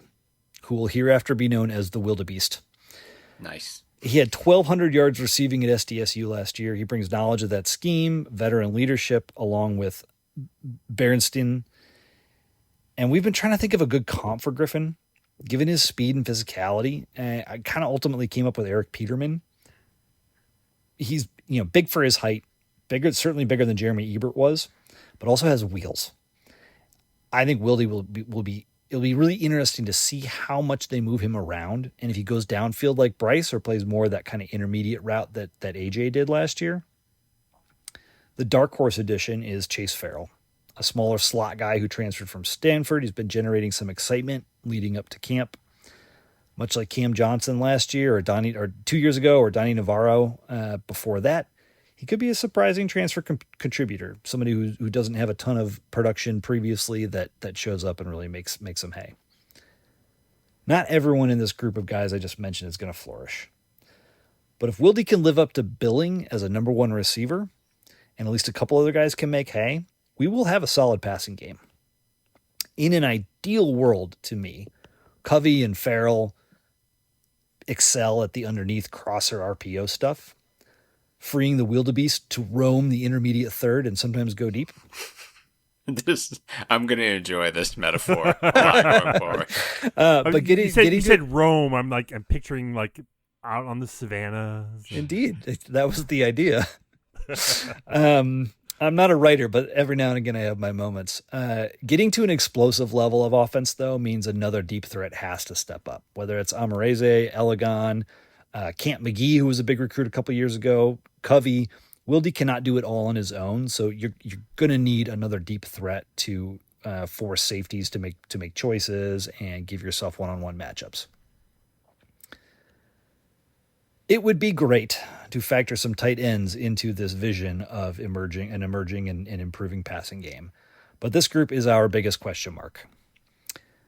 C: who will hereafter be known as the Wildebeest.
B: Nice.
C: He had 1,200 yards receiving at SDSU last year. He brings knowledge of that scheme, veteran leadership, along with Berenstein. And we've been trying to think of a good comp for Griffin. Given his speed and physicality, I kind of ultimately came up with Eric Peterman. He's big for his height, certainly bigger than Jeremy Ebert was, but also has wheels. I think Wilde will be. It'll be really interesting to see how much they move him around, and if he goes downfield like Bryce or plays more of that kind of intermediate route that AJ did last year. The dark horse addition is Chase Farrell, a smaller slot guy who transferred from Stanford. He's been generating some excitement leading up to camp, much like Cam Johnson last year, or 2 years ago, or Donnie Navarro before that. He could be a surprising transfer contributor, somebody who doesn't have a ton of production previously that shows up and really makes some hay. Not everyone in this group of guys I just mentioned is going to flourish. But if Wilde can live up to billing as a number one receiver, and at least a couple other guys can make hay, we will have a solid passing game. in an ideal world to me, Covey and Farrell excel at the underneath crosser RPO stuff, freeing the wildebeest to roam the intermediate third and sometimes go deep.
B: I'm going to enjoy this metaphor a lot going forward.
C: But
A: you said Rome. I'm picturing like out on the savannah.
C: Indeed, that was the idea. I'm not a writer, but every now and again I have my moments. Getting to an explosive level of offense, though, means another deep threat has to step up, whether it's Amareze, Elegon, Camp McGee, who was a big recruit a couple years ago, Covey. Wildy cannot do it all on his own, so you're going to need another deep threat to force safeties to make choices and give yourself one-on-one matchups. It would be great to factor some tight ends into this vision of emerging and improving passing game. But this group is our biggest question mark.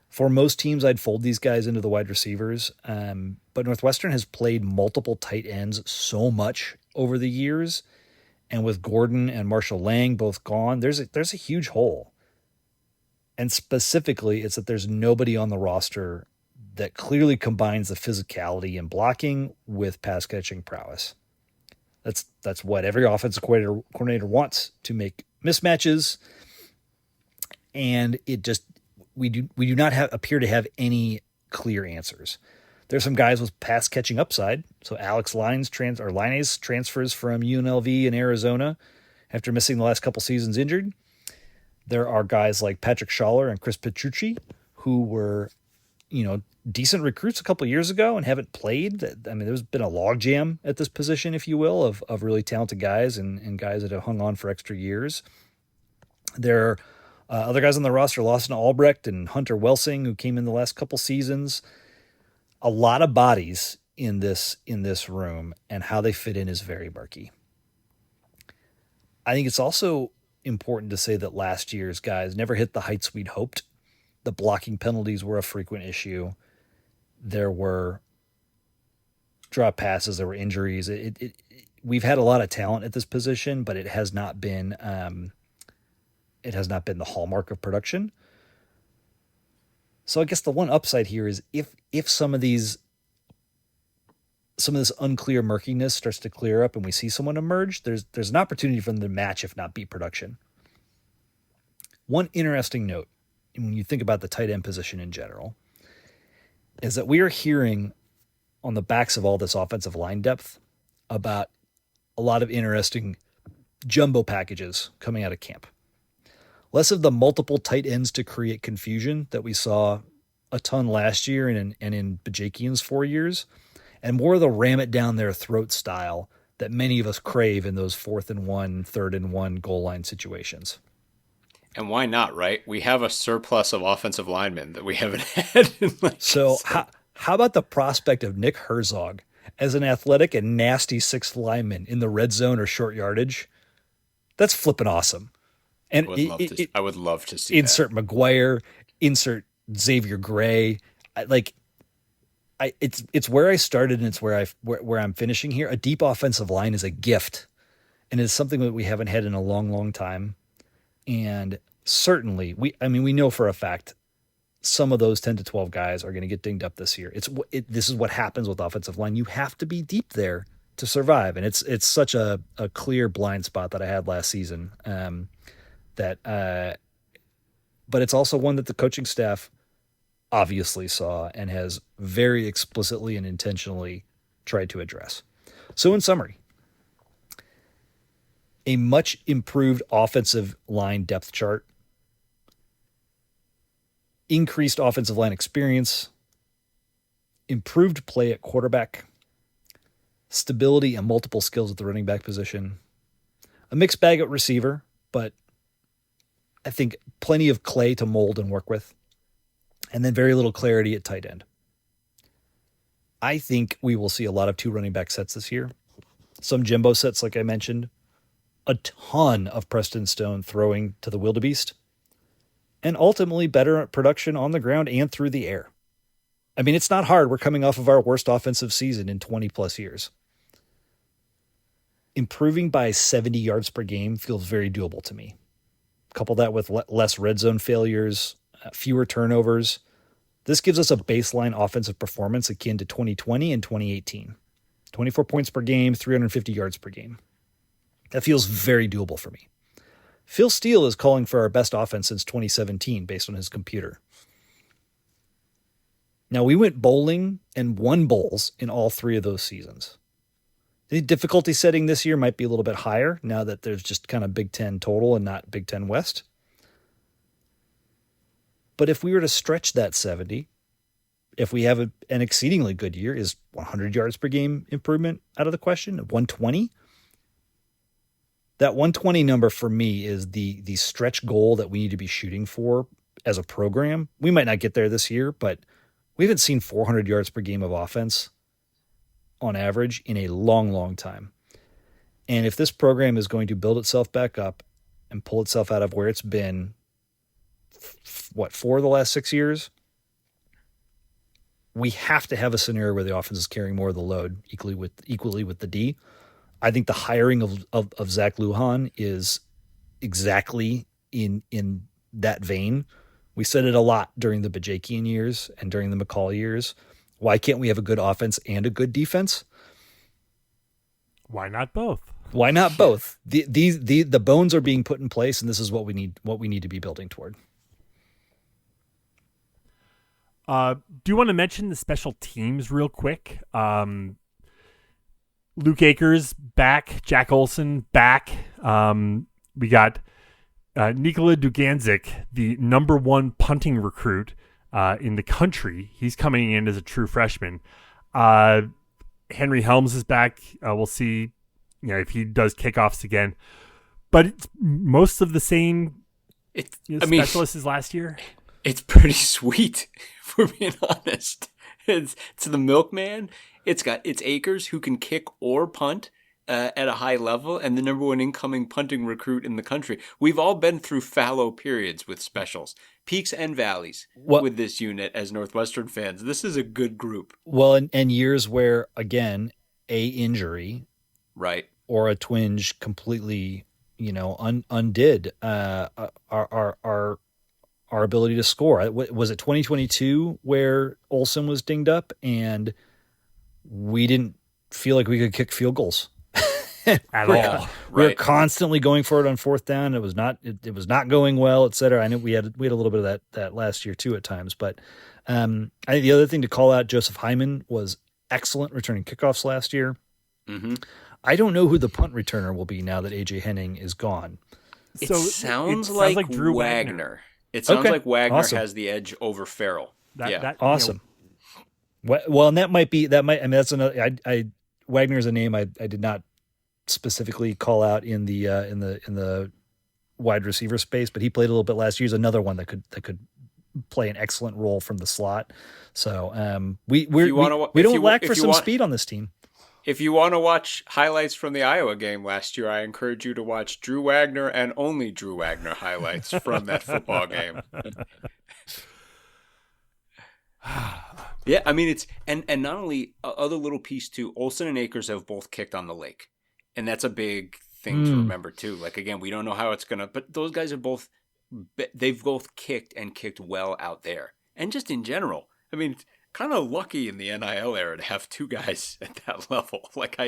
C: For most teams, I'd fold these guys into the wide receivers, but Northwestern has played multiple tight ends so much over the years, and with Gordon and Marshall Lang both gone, there's a huge hole. And specifically, it's that there's nobody on the roster that clearly combines the physicality and blocking with pass catching prowess. That's what every offensive coordinator wants, to make mismatches, and we do not appear to have any clear answers. There's some guys with pass catching upside. So Alex Lines transfers from UNLV in Arizona after missing the last couple seasons injured. There are guys like Patrick Schaller and Chris Petrucci who were, decent recruits a couple years ago and haven't played. I mean, there's been a logjam at this position, if you will, of really talented guys and guys that have hung on for extra years. There are other guys on the roster, Lawson Albrecht and Hunter Welsing, who came in the last couple seasons. A lot of bodies in this room, and how they fit in is very murky. I think it's also important to say that last year's guys never hit the heights we'd hoped. The blocking penalties were a frequent issue. There were drop passes, there were injuries. We've had a lot of talent at this position, but it has not been the hallmark of production. So I guess the one upside here is if some of this unclear murkiness starts to clear up and we see someone emerge, there's an opportunity for them to match, if not beat, production. One interesting note, when you think about the tight end position in general, is that we are hearing on the backs of all this offensive line depth about a lot of interesting jumbo packages coming out of camp. Less of the multiple tight ends to create confusion that we saw a ton last year and in Bajakian's 4 years, and more of the ram it down their throat style that many of us crave in those 4th and 1, 3rd and 1 goal line situations.
B: And why not, right? We have a surplus of offensive linemen that we haven't had.
C: So how about the prospect of Nick Herzog as an athletic and nasty sixth lineman in the red zone or short yardage? That's flipping awesome. And
B: I would love to see
C: insert that. McGuire, insert Xavier Gray. It's where I started, and it's where I'm finishing here. A deep offensive line is a gift, and it's something that we haven't had in a long, long time. And certainly, we know for a fact some of those 10 to 12 guys are going to get dinged up this year. This is what happens with offensive line. You have to be deep there to survive, and it's such a clear blind spot that I had last season. But it's also one that the coaching staff obviously saw and has very explicitly and intentionally tried to address. So in summary, a much improved offensive line depth chart, increased offensive line experience, improved play at quarterback, stability and multiple skills at the running back position, a mixed bag at receiver, but I think plenty of clay to mold and work with, and then very little clarity at tight end. I think we will see a lot of 2 running back sets this year. Some jumbo sets, like I mentioned, a ton of Preston Stone throwing to the wildebeest, and ultimately better production on the ground and through the air. I mean, it's not hard. We're coming off of our worst offensive season in 20 plus years. Improving by 70 yards per game feels very doable to me. Couple that with less red zone failures, fewer turnovers. This gives us a baseline offensive performance akin to 2020 and 2018. 24 points per game, 350 yards per game. That feels very doable for me. Phil Steele is calling for our best offense since 2017 based on his computer. Now, we went bowling and won bowls in all 3 of those seasons. The difficulty setting this year might be a little bit higher now that there's just kind of Big Ten total and not Big Ten West. But if we were to stretch that 70, if we have an exceedingly good year, is 100 yards per game improvement out of the question? 120? That 120 number for me is the stretch goal that we need to be shooting for as a program. We might not get there this year, but we haven't seen 400 yards per game of offense on average in a long, long time. And if this program is going to build itself back up and pull itself out of where it's been, 4 of the last 6 years, we have to have a scenario where the offense is carrying more of the load equally with the D. I think the hiring of Zach Lujan is exactly in that vein. We said it a lot during the Bajakian years and during the McCall years. Why can't we have a good offense and a good defense?
A: Why not both?
C: Why not both? The bones are being put in place, and this is what we need to be building toward.
A: Do you want to mention the special teams real quick? Luke Akers back, Jack Olson back. We got Nikola Duganzik, the number 1 punting recruit in the country. He's coming in as a true freshman. Henry Helms is back. We'll see, if he does kickoffs again. But it's most of the same specialists as last year.
B: It's pretty sweet, if we're being honest. It's the milkman. It's Akers, who can kick or punt at a high level, and the number 1 incoming punting recruit in the country. We've all been through fallow periods with specials, peaks and valleys with this unit as Northwestern fans. This is a good group.
C: Well, and years where, again, a injury,
B: right,
C: or a twinge completely, undid our ability to score. Was it 2022 where Olsen was dinged up and we didn't feel like we could kick field goals
A: at all?
C: We were constantly going for it on 4th down. It was not going well, et cetera. I know we had a little bit of that last year too at times, but I think the other thing to call out, Joseph Hyman was excellent returning kickoffs last year.
B: Mm-hmm.
C: I don't know who the punt returner will be now that AJ Henning is gone.
B: It sounds like Drew Wagner. It sounds like Wagner has the edge over Farrell.
C: Awesome. Well, and that might. I mean, that's another. Wagner is a name I did not specifically call out in the wide receiver space, but he played a little bit last year. He's another one that could play an excellent role from the slot. So we don't lack for some speed on this team.
B: If you want to watch highlights from the Iowa game last year, I encourage you to watch Drew Wagner and only Drew Wagner highlights from that football game. Yeah, I mean, it's and not only other little piece too. Olsen and Akers have both kicked on the lake, and that's a big thing to remember too. Like, again, we don't know how it's gonna, but those guys are they've both kicked and kicked well out there, and just in general, I mean, kind of lucky in the NIL era to have 2 guys at that level. Like,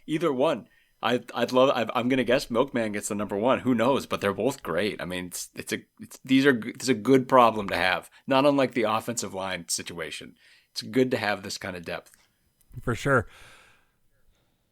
B: either one. I'd love. I'm gonna guess Milkman gets the number 1. Who knows? But they're both great. I mean, it's a good problem to have. Not unlike the offensive line situation. It's good to have this kind of depth.
A: For sure.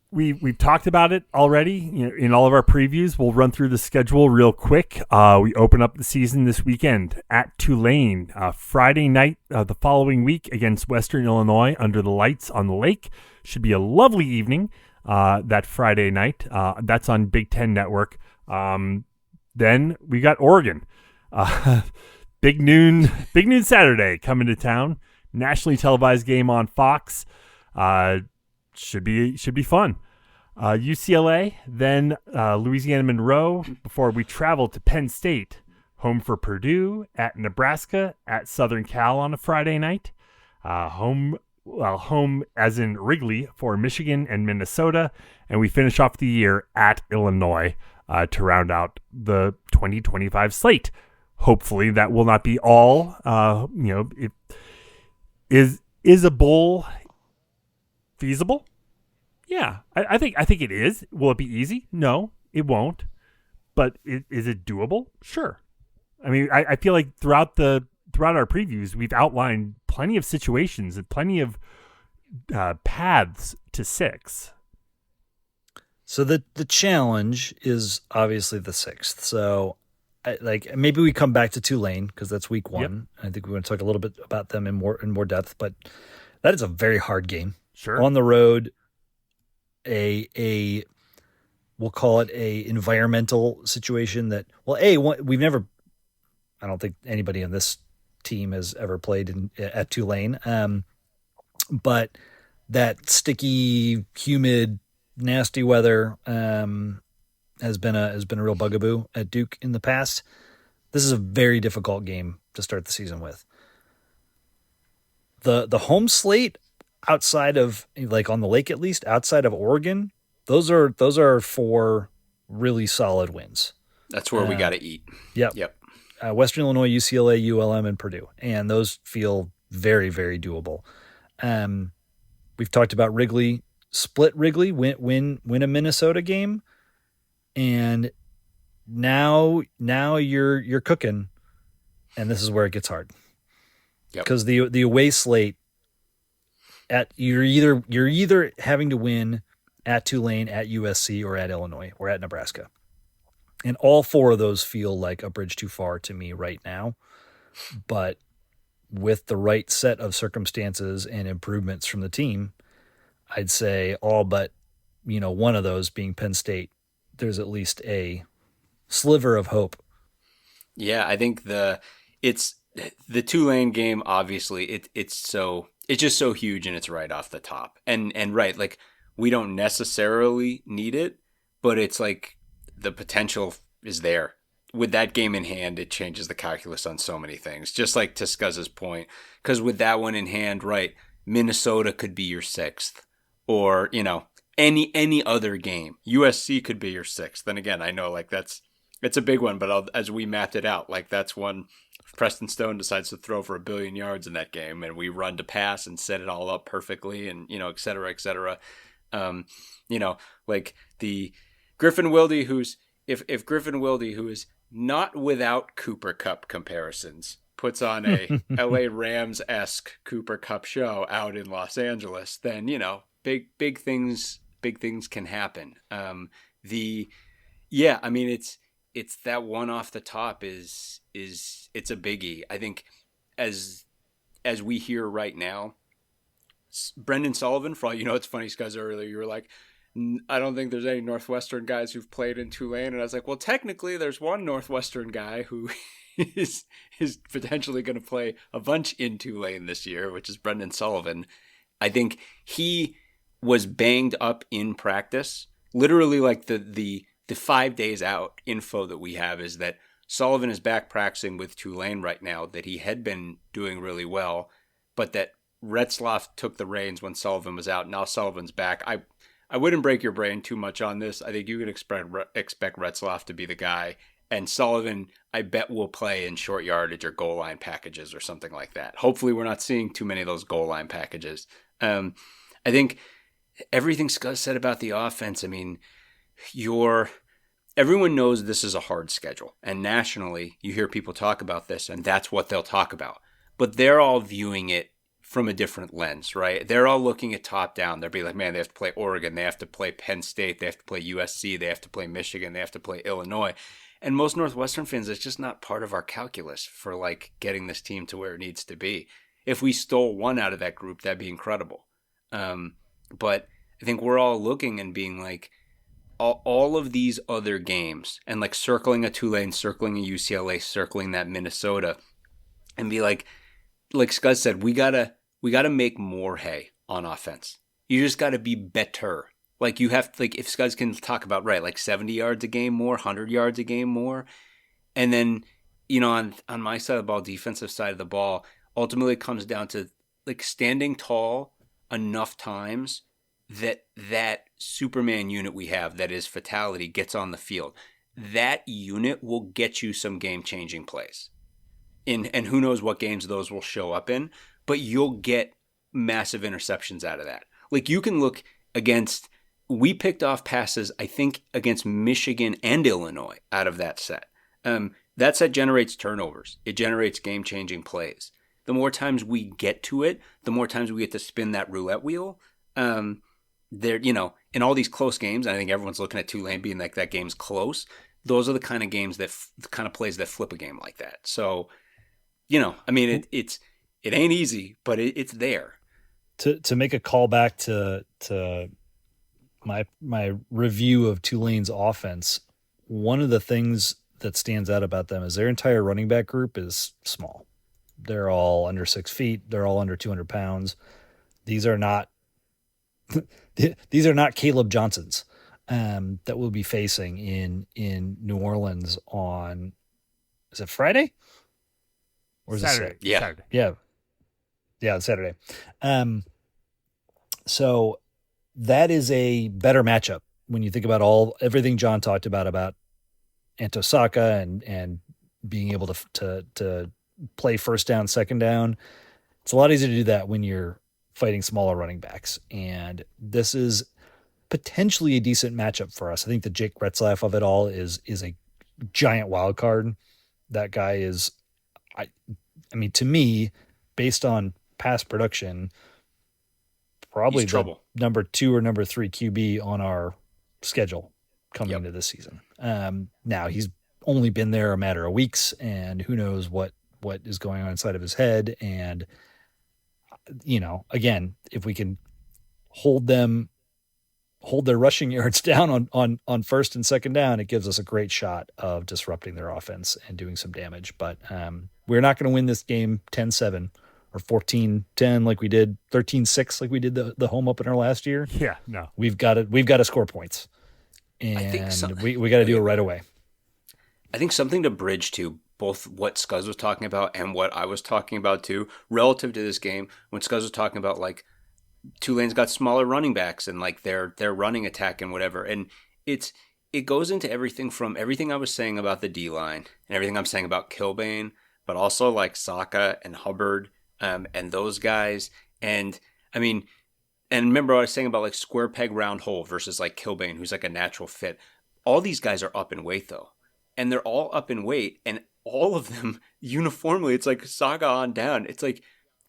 A: We've talked about it already. In all of our previews, we'll run through the schedule real quick. We open up the season this weekend at Tulane. Friday night the following week against Western Illinois under the lights on the lake. Should be a lovely evening. That Friday night. That's on Big Ten Network. Then we got Oregon. Big noon Saturday coming to town. Nationally televised game on Fox. Should be fun. UCLA, then Louisiana Monroe before we travel to Penn State. Home for Purdue, at Nebraska, at Southern Cal on a Friday night. Home as in Wrigley for Michigan and Minnesota, and we finish off the year at Illinois to round out the 2025 slate. Hopefully, that will not be all. Is a bowl feasible? Yeah, I think it is. Will it be easy? No, it won't. But is it doable? Sure. I mean, I feel like throughout our previews, we've outlined plenty of situations and plenty of paths to 6.
C: So the challenge is obviously the 6th. So, maybe we come back to Tulane because that's week 1. Yep. I think we want to talk a little bit about them in more depth. But that is a very hard game.
A: Sure.
C: On the road, a we'll call it a environmental situation that we've never. I don't think anybody on this team has ever played at Tulane. But that sticky, humid, nasty weather has been a real bugaboo at Duke in the past. This is a very difficult game to start the season with. The home slate outside of, like, on the lake, at least outside of Oregon, those are 4 really solid wins.
B: That's where we got to eat.
C: Yep. Western Illinois, UCLA, ULM, and Purdue, and those feel very, very doable. We've talked about Wrigley, split Wrigley, win a Minnesota game, and now you're cooking, and this is where it gets hard. Because the away slate, you're either having to win at Tulane, at USC, or at Illinois, or at Nebraska. And all 4 of those feel like a bridge too far to me right now. But with the right set of circumstances and improvements from the team, I'd say all but, one of those being Penn State, there's at least a sliver of hope.
B: Yeah, I think the Tulane game, obviously, it's just so huge, and it's right off the top. And right, like, we don't necessarily need it, but it's like the potential is there. With that game in hand, it changes the calculus on so many things. Just like to Scuzz's point, because with that one in hand, right, Minnesota could be your 6th, or any other game. USC could be your 6th. And again, I know, like, it's a big one, but as we mapped it out, like, that's one. Preston Stone decides to throw for 1 billion yards in that game, and we run to pass and set it all up perfectly, and et cetera, et cetera. Like the Griffin Wilde, if Griffin Wilde, who is not without Cooper Cup comparisons, puts on a LA Rams-esque Cooper Cup show out in Los Angeles, then big things can happen. I mean, it's that one off the top is it's a biggie. I think as we hear right now, Brendan Sullivan, for all it's funny, because earlier you were like, I don't think there's any Northwestern guys who've played in Tulane. And I was like, well, technically there's one Northwestern guy who is potentially going to play a bunch in Tulane this year, which is Brendan Sullivan. I think he was banged up in practice. Literally, like the 5 days out info that we have is that Sullivan is back practicing with Tulane right now, that he had been doing really well, but that Retzlaff took the reins when Sullivan was out. Now Sullivan's back. I wouldn't break your brain too much on this. I think you can expect Retzlaff to be the guy. And Sullivan, I bet, will play in short yardage or goal line packages or something like that. Hopefully we're not seeing too many of those goal line packages. I think everything Scott said about the offense, I mean, everyone knows this is a hard schedule. And nationally, you hear people talk about this, and that's what they'll talk about. But they're all viewing it from a different lens, right? They're all looking at top down. They'll be like, man, they have to play Oregon. They have to play Penn State. They have to play USC. They have to play Michigan. They have to play Illinois. And most Northwestern fans, it's just not part of our calculus for, like, getting this team to where it needs to be. If we stole one out of that group, that'd be incredible. But I think we're all looking and being like, all of these other games, and like circling a Tulane, circling a UCLA, circling that Minnesota, and be like Scott said, we gotta make more hay on offense. You just gotta be better. Like, you have to, like, if Scuzz can talk about, right, like 70 yards a game more, 100 yards a game more. And then, on my side of the ball, defensive side of the ball, ultimately it comes down to, like, standing tall enough times that Superman unit we have that is Fatality gets on the field. that unit will get you some game-changing plays. And who knows what games those will show up in, but you'll get massive interceptions out of that. Like, you can look against, we picked off passes, I think, against Michigan and Illinois out of that set. That set generates turnovers. It generates game-changing plays. The more times we get to it, the more times we get to spin that roulette wheel. There, in all these close games, and I think everyone's looking at Tulane being like that game's close. Those are the kind of games that the kind of plays that flip a game like that. So, I mean, it ain't easy, but it's there.
C: To make a call back to my review of Tulane's offense, one of the things that stands out about them is their entire running back group is small. They're all under 6 feet. They're all under 200 pounds. These are not Caleb Johnsons that we'll be facing in New Orleans on, is it Friday? Or is
A: Saturday.
C: It
A: Saturday?
C: Yeah, Saturday. So that is a better matchup when you think about everything John talked about Antosaka and being able to play first down, second down. It's a lot easier to do that when you're fighting smaller running backs. And this is potentially a decent matchup for us. I think the Jake Retzlaff of it all is a giant wild card. That guy is, I mean, to me, based on past production, probably the number 2 or number 3 QB on our schedule coming into this season. Now he's only been there a matter of weeks, and who knows what is going on inside of his head. And, again, if we can hold their rushing yards down on first and second down, it gives us a great shot of disrupting their offense and doing some damage. But we're not going to win this game 10-7 or 14-10 like we did, 13-6 like we did the home opener last year.
A: Yeah, no.
C: We've got to score points. And I think we got to do it right away.
B: I think something to bridge to both what Scuzz was talking about and what I was talking about too, relative to this game, when Scuzz was talking about like Tulane's got smaller running backs and like their running attack and whatever. And it goes into everything from everything I was saying about the D-line and everything I'm saying about Kilbane, but also like Saka and Hubbard and those guys. And I mean, and remember what I was saying about like square peg round hole versus like Kilbane, who's like a natural fit. All these guys are up in weight though. And they're all up in weight, and all of them uniformly, it's like Saga on down. It's like,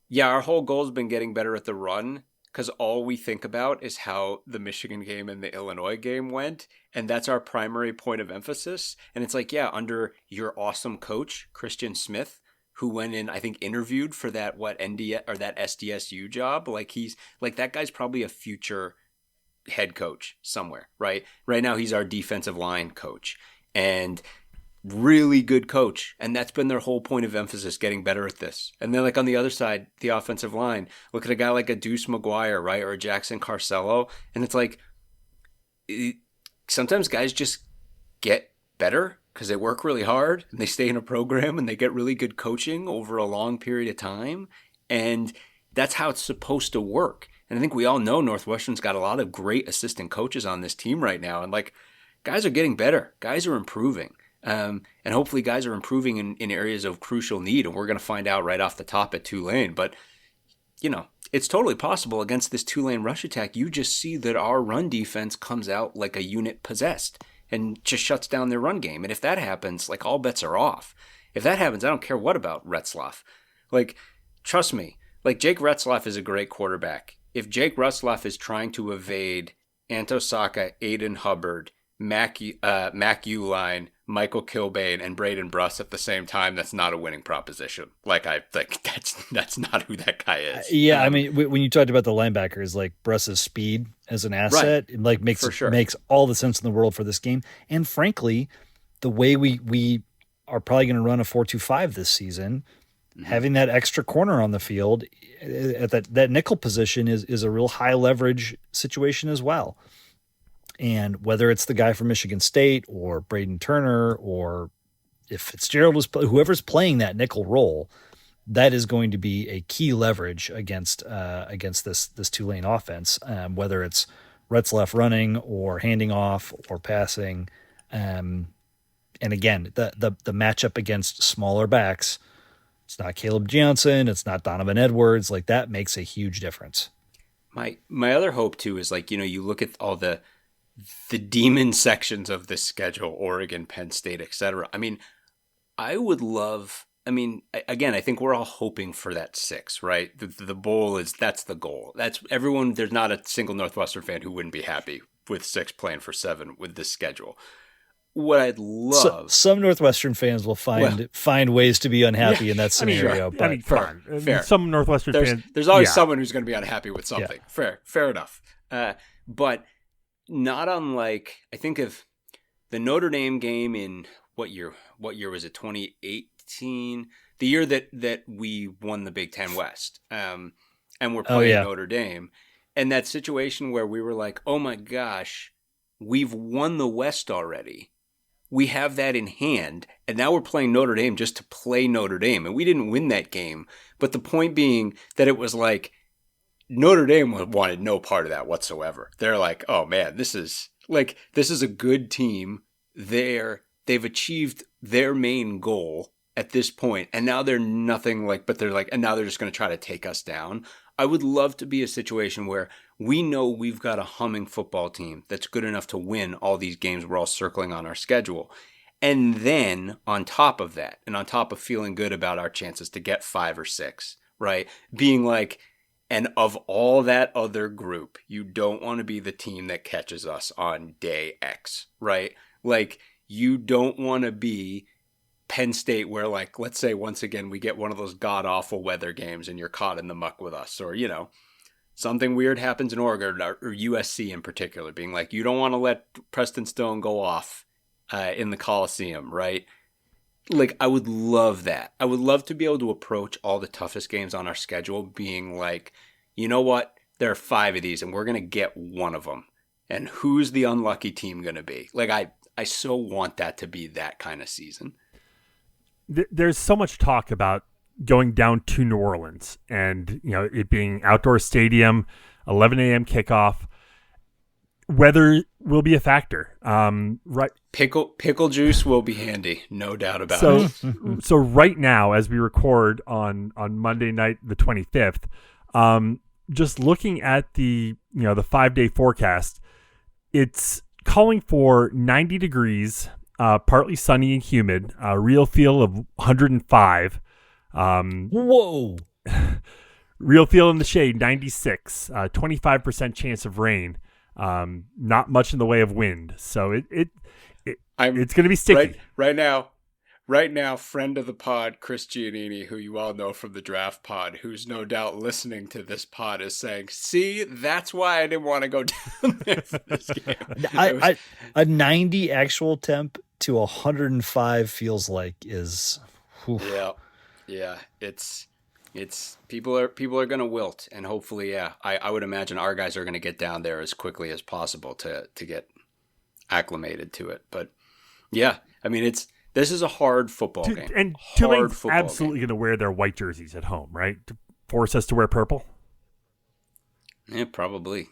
B: yeah, our whole goal has been getting better at the run because all we think about is how the Michigan game and the Illinois game went, and that's our primary point of emphasis. And it's like, yeah, under your awesome coach, Christian Smith, who went in, I think, interviewed for that NDS or that SDSU job. Like he's like that guy's probably a future head coach somewhere, right? Right now, he's our defensive line coach. And really good coach. And that's been their whole point of emphasis, getting better at this. And then like on the other side, the offensive line, look at a guy like a Deuce McGuire, right? Or a Jackson Carcello. And it's like, sometimes guys just get better because they work really hard and they stay in a program and they get really good coaching over a long period of time. And that's how it's supposed to work. And I think we all know Northwestern's got a lot of great assistant coaches on this team right now. And like, guys are getting better. Guys are improving. And hopefully guys are improving in areas of crucial need. And we're going to find out right off the top at Tulane. But, it's totally possible against this Tulane rush attack. You just see that our run defense comes out like a unit possessed and just shuts down their run game. And if that happens, like all bets are off. If that happens, I don't care what about Retzlaff. Like, trust me, like Jake Retzlaff is a great quarterback. If Jake Retzlaff is trying to evade Antosaka, Aiden Hubbard, Mac Uline, Michael Kilbane, and Braden Bruss at the same time, that's not a winning proposition. That's not who that guy is.
C: Yeah, I mean, when you talked about the linebackers, like Bruss's speed as an asset, right, it like makes all the sense in the world for this game. And frankly, the way we are probably going to run a 4-2-5 this season, having that extra corner on the field at that nickel position is a real high leverage situation as well. And whether it's the guy from Michigan State or Braden Turner, or if Fitzgerald is whoever's playing that nickel role, that is going to be a key leverage against this Tulane offense. Whether it's Retzlaff running or handing off or passing, and again, the matchup against smaller backs, it's not Caleb Johnson, it's not Donovan Edwards, like that makes a huge difference.
B: My other hope too is like, you look at all the demon sections of this schedule, Oregon, Penn State, etc. I mean, again, I think we're all hoping for that 6, right? The bowl that's the goal. That's everyone. There's not a single Northwestern fan who wouldn't be happy with 6 playing for 7 with this schedule. What I'd love.
C: Some Northwestern fans will find ways to be unhappy in that scenario.
B: Fair.
A: Some Northwestern fans.
B: There's always someone who's going to be unhappy with something. Yeah. Fair enough. But not unlike, I think of the Notre Dame game in what year was it? 2018, the year that we won the Big Ten West. And we're playing Notre Dame. And that situation where we were like, oh my gosh, we've won the West already. We have that in hand, and now we're playing Notre Dame just to play Notre Dame. And we didn't win that game. But the point being that it was like Notre Dame wanted no part of that whatsoever. They're like, oh man, this is a good team. They've achieved their main goal at this point, and now they're nothing like, but they're like, and now they're just going to try to take us down. I would love to be a situation where we know we've got a humming football team that's good enough to win all these games we're all circling on our schedule. And then on top of that, and on top of feeling good about our chances to get 5 or 6, right? Being like, and of all that other group, you don't want to be the team that catches us on day X, right? Like, you don't want to be Penn State where, like, let's say once again we get one of those god-awful weather games and you're caught in the muck with us, or, something weird happens in Oregon or USC in particular, being like, you don't want to let Preston Stone go off in the Coliseum, right? Like, I would love that. I would love to be able to approach all the toughest games on our schedule being like, you know what? There are 5 of these and we're going to get one of them. And who's the unlucky team going to be? Like, I so want that to be that kind of season.
A: There's so much talk about going down to New Orleans and, it being outdoor stadium, 11 a.m. kickoff. Weather will be a factor. Right.
B: Pickle juice will be handy. No doubt about it.
A: So right now, as we record on Monday night, the 25th, just looking at the 5-day forecast, it's calling for 90 degrees, partly sunny and humid, real feel of 105.
C: Whoa.
A: Real feel in the shade, 96, 25% chance of rain, not much in the way of wind. So it's going to be sticky.
B: Right now, friend of the pod, Chris Giannini, who you all know from the draft pod, who's no doubt listening to this pod, is saying, see, that's why I didn't want to go down there for this game.
C: A 90 actual temp to 105 feels like is... Whew.
B: Yeah. It's people are going to wilt, and hopefully, I would imagine our guys are going to get down there as quickly as possible to get acclimated to it. But yeah, I mean, this is a hard football game.
A: And Tulane's absolutely going to wear their white jerseys at home, right? To force us to wear purple?
B: Yeah, probably.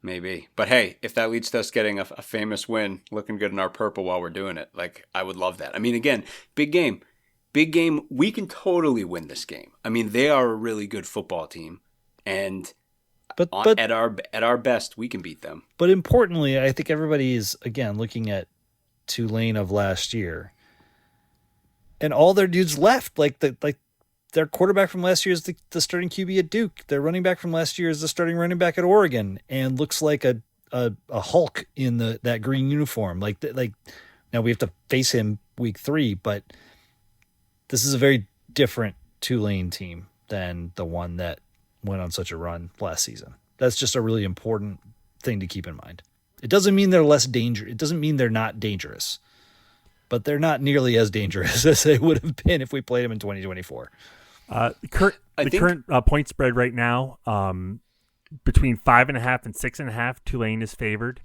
B: Maybe. But hey, if that leads to us getting a famous win, looking good in our purple while we're doing it, like, I would love that. I mean, again, big game. We can totally win this game. I mean, they are a really good football team. And but at our best, we can beat them.
C: But importantly, I think everybody is, again, looking at Tulane of last year, and all their dudes left. Like their quarterback from last year is the starting QB at Duke. Their running back from last year is the starting running back at Oregon, and looks like a Hulk in that green uniform. Like now we have to face him week 3, but this is a very different Tulane team than the one that went on such a run last season. That's just a really important thing to keep in mind. It doesn't mean they're less dangerous. It doesn't mean they're not dangerous, but they're not nearly as dangerous as they would have been if we played them in 2024.
A: The current point spread right now, between 5.5 and 6.5, Tulane is favored.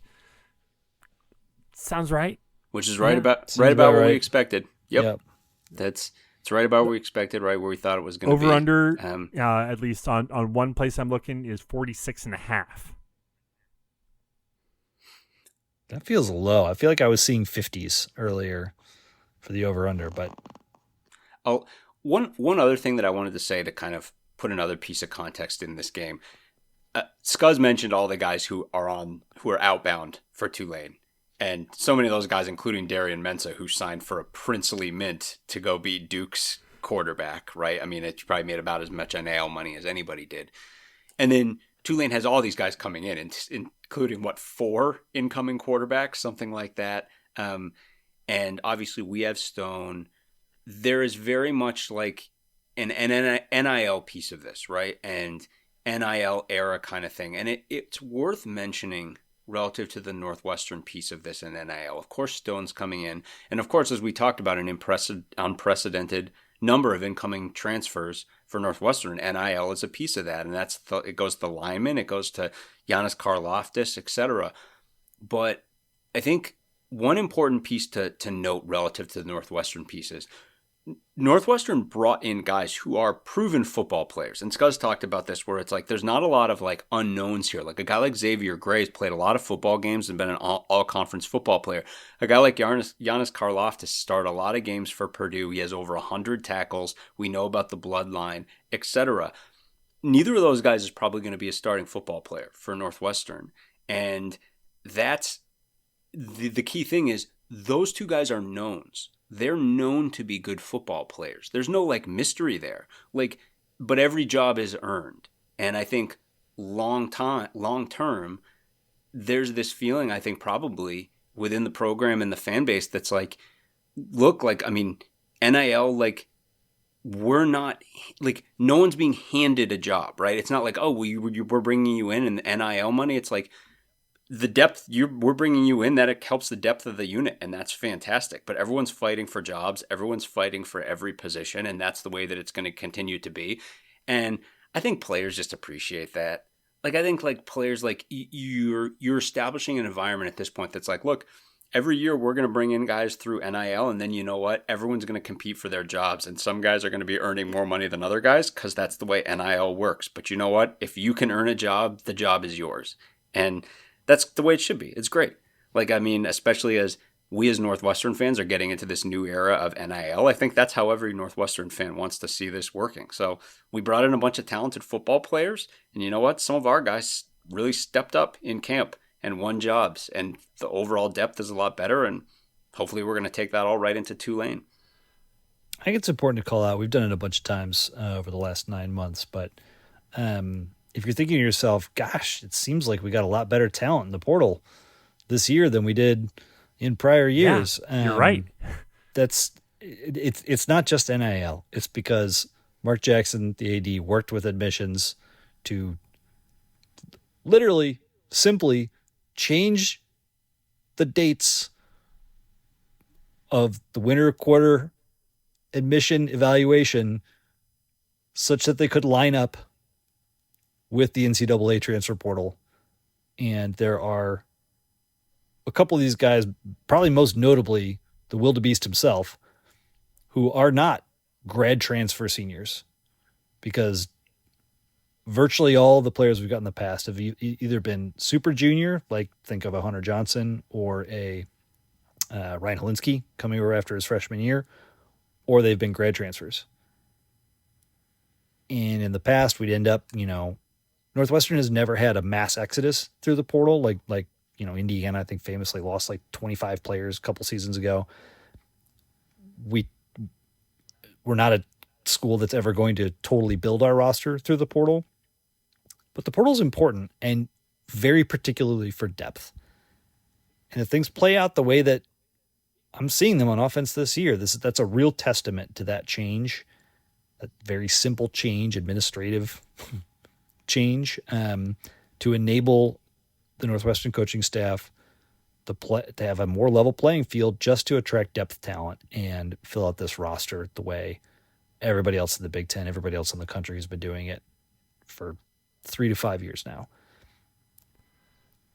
A: Sounds right.
B: Which is right about what we expected. Yep. It's right about what we expected, right where we thought it was going to be.
A: Over under, at least on one place I'm looking, is 46.5.
C: That feels low. I feel like I was seeing 50s earlier. for the over-under. But
B: one other thing that I wanted to say to kind of put another piece of context in this game. Scuzz mentioned all the guys who are outbound for Tulane. And so many of those guys, including Darian Mensah, who signed for a princely mint to go be Duke's quarterback, right? I mean, it probably made about as much NIL money as anybody did. And then Tulane has all these guys coming in, including, 4 incoming quarterbacks, something like that. And obviously we have Stone. There is very much like an NIL piece of this, right? And NIL era kind of thing. And it's worth mentioning relative to the Northwestern piece of this in NIL. Of course, Stone's coming in. And of course, as we talked about, an unprecedented number of incoming transfers for Northwestern. NIL is a piece of that. And it goes to linemen, it goes to Giannis Karlaftis, etc. But I think one important piece to note relative to the Northwestern pieces, Northwestern brought in guys who are proven football players. And Scuzz talked about this, where it's like there's not a lot of like unknowns here. Like a guy like Xavier Gray's played a lot of football games and been an all-conference football player. A guy like Giannis Karlaftis started a lot of games for Purdue. He has over 100 tackles. We know about the bloodline, etc. Neither of those guys is probably going to be a starting football player for Northwestern. And that's the key thing is those two guys are knowns. They're known to be good football players. There's no like mystery there. But every job is earned. And I think long term, there's this feeling, I think probably within the program and the fan base that's like, look, like, I mean, NIL, like, we're not, like, no one's being handed a job, right? It's not like, oh, we're bringing you in and the NIL money. It's like, the depth we're bringing you in, that it helps the depth of the unit, and that's fantastic. But everyone's fighting for jobs, everyone's fighting for every position, and that's the way that it's going to continue to be. And I think players just appreciate that. Like, I think like players, like you're establishing an environment at this point that's like, look, every year we're going to bring in guys through NIL, and then you know what? Everyone's going to compete for their jobs, and some guys are going to be earning more money than other guys because that's the way NIL works. But you know what? If you can earn a job, the job is yours. And that's the way it should be. It's great. Like, I mean, especially as we as Northwestern fans are getting into this new era of NIL, I think that's how every Northwestern fan wants to see this working. So we brought in a bunch of talented football players, and you know what? Some of our guys really stepped up in camp and won jobs, and the overall depth is a lot better, and hopefully we're going to take that all right into Tulane.
C: I think it's important to call out, we've done it a bunch of times over the last 9 months, but if you're thinking to yourself, gosh, it seems like we got a lot better talent in the portal this year than we did in prior years.
A: Yeah, you're right.
C: It's not just NIL. It's because Mark Jackson, the AD, worked with admissions to literally, simply change the dates of the winter quarter admission evaluation such that they could line up with the NCAA transfer portal. And there are a couple of these guys, probably most notably the wildebeest himself, who are not grad transfer seniors, because virtually all the players we've got in the past have either been super junior, like think of a Hunter Johnson or a Ryan Helinski coming over after his freshman year, or they've been grad transfers. And in the past, we'd end up, Northwestern has never had a mass exodus through the portal, like Indiana, I think, famously lost like 25 players a couple seasons ago. We're not a school that's ever going to totally build our roster through the portal, but the portal is important, and very particularly for depth. And if things play out the way that I'm seeing them on offense this year, that's a real testament to that change, that very simple change, administrative change, to enable the Northwestern coaching staff to have a more level playing field, just to attract depth talent and fill out this roster the way everybody else in the Big Ten, everybody else in the country has been doing it for 3 to 5 years now.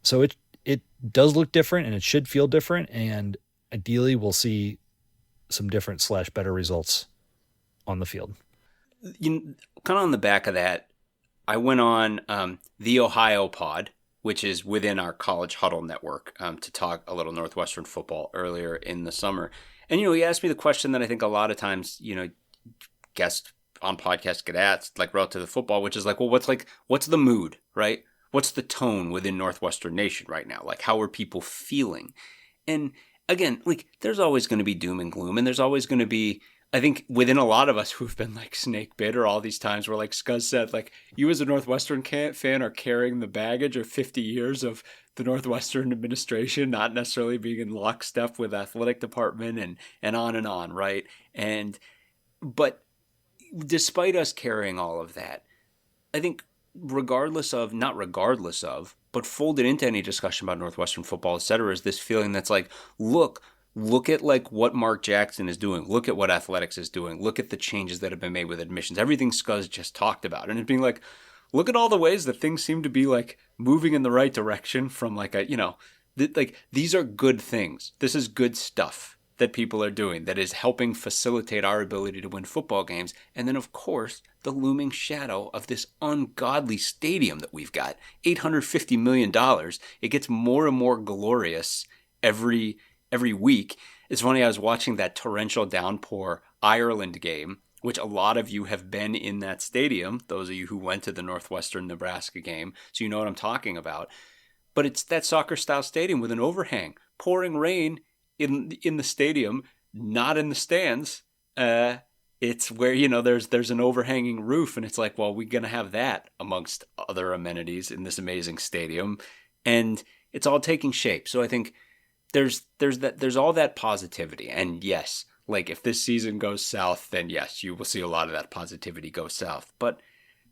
C: So it does look different, and it should feel different, and ideally we'll see some different / better results on the field.
B: Kind of on the back of that, I went on the Ohio Pod, which is within our College Huddle network, to talk a little Northwestern football earlier in the summer. And, he asked me the question that I think a lot of times, guests on podcasts get asked, like relative to football, which is like, well, what's the mood, right? What's the tone within Northwestern Nation right now? Like, how are people feeling? And again, like, there's always going to be doom and gloom, and there's always going to be, I think, within a lot of us who've been like snake bit or all these times where, like Scuzz said, like, you as a Northwestern fan are carrying the baggage of 50 years of the Northwestern administration not necessarily being in lockstep with athletic department and on, right? But despite us carrying all of that, I think not regardless of, but folded into any discussion about Northwestern football, et cetera, is this feeling that's like, look at like what Mark Jackson is doing. Look at what athletics is doing. Look at the changes that have been made with admissions. Everything Scuzz just talked about. And it's being like, look at all the ways that things seem to be like moving in the right direction from like these are good things. This is good stuff that people are doing that is helping facilitate our ability to win football games. And then, of course, the looming shadow of this ungodly stadium that we've got, $850 million. It gets more and more glorious every week. It's funny, I was watching that torrential downpour Ireland game, which a lot of you have been in that stadium, those of you who went to the Northwestern Nebraska game, so you know what I'm talking about. But it's that soccer-style stadium with an overhang, pouring rain in the stadium, not in the stands. It's where, there's an overhanging roof, and it's like, well, we're going to have that amongst other amenities in this amazing stadium. And it's all taking shape. So I think there's all that positivity. And yes, like if this season goes south, then yes, you will see a lot of that positivity go south. But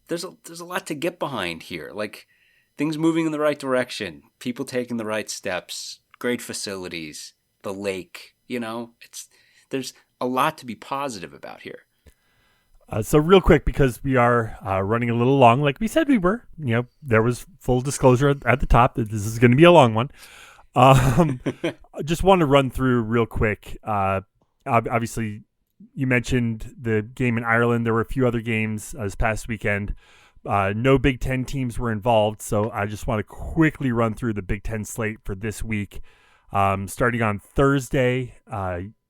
B: there's a lot to get behind here. Like things moving in the right direction, people taking the right steps, great facilities, the lake, there's a lot to be positive about here.
A: So real quick, because we are running a little long, like we said we were, there was full disclosure at the top that this is going to be a long one. Just want to run through real quick. Obviously, you mentioned the game in Ireland. There were a few other games this past weekend. No Big Ten teams were involved, so I just want to quickly run through the Big Ten slate for this week. Starting on Thursday,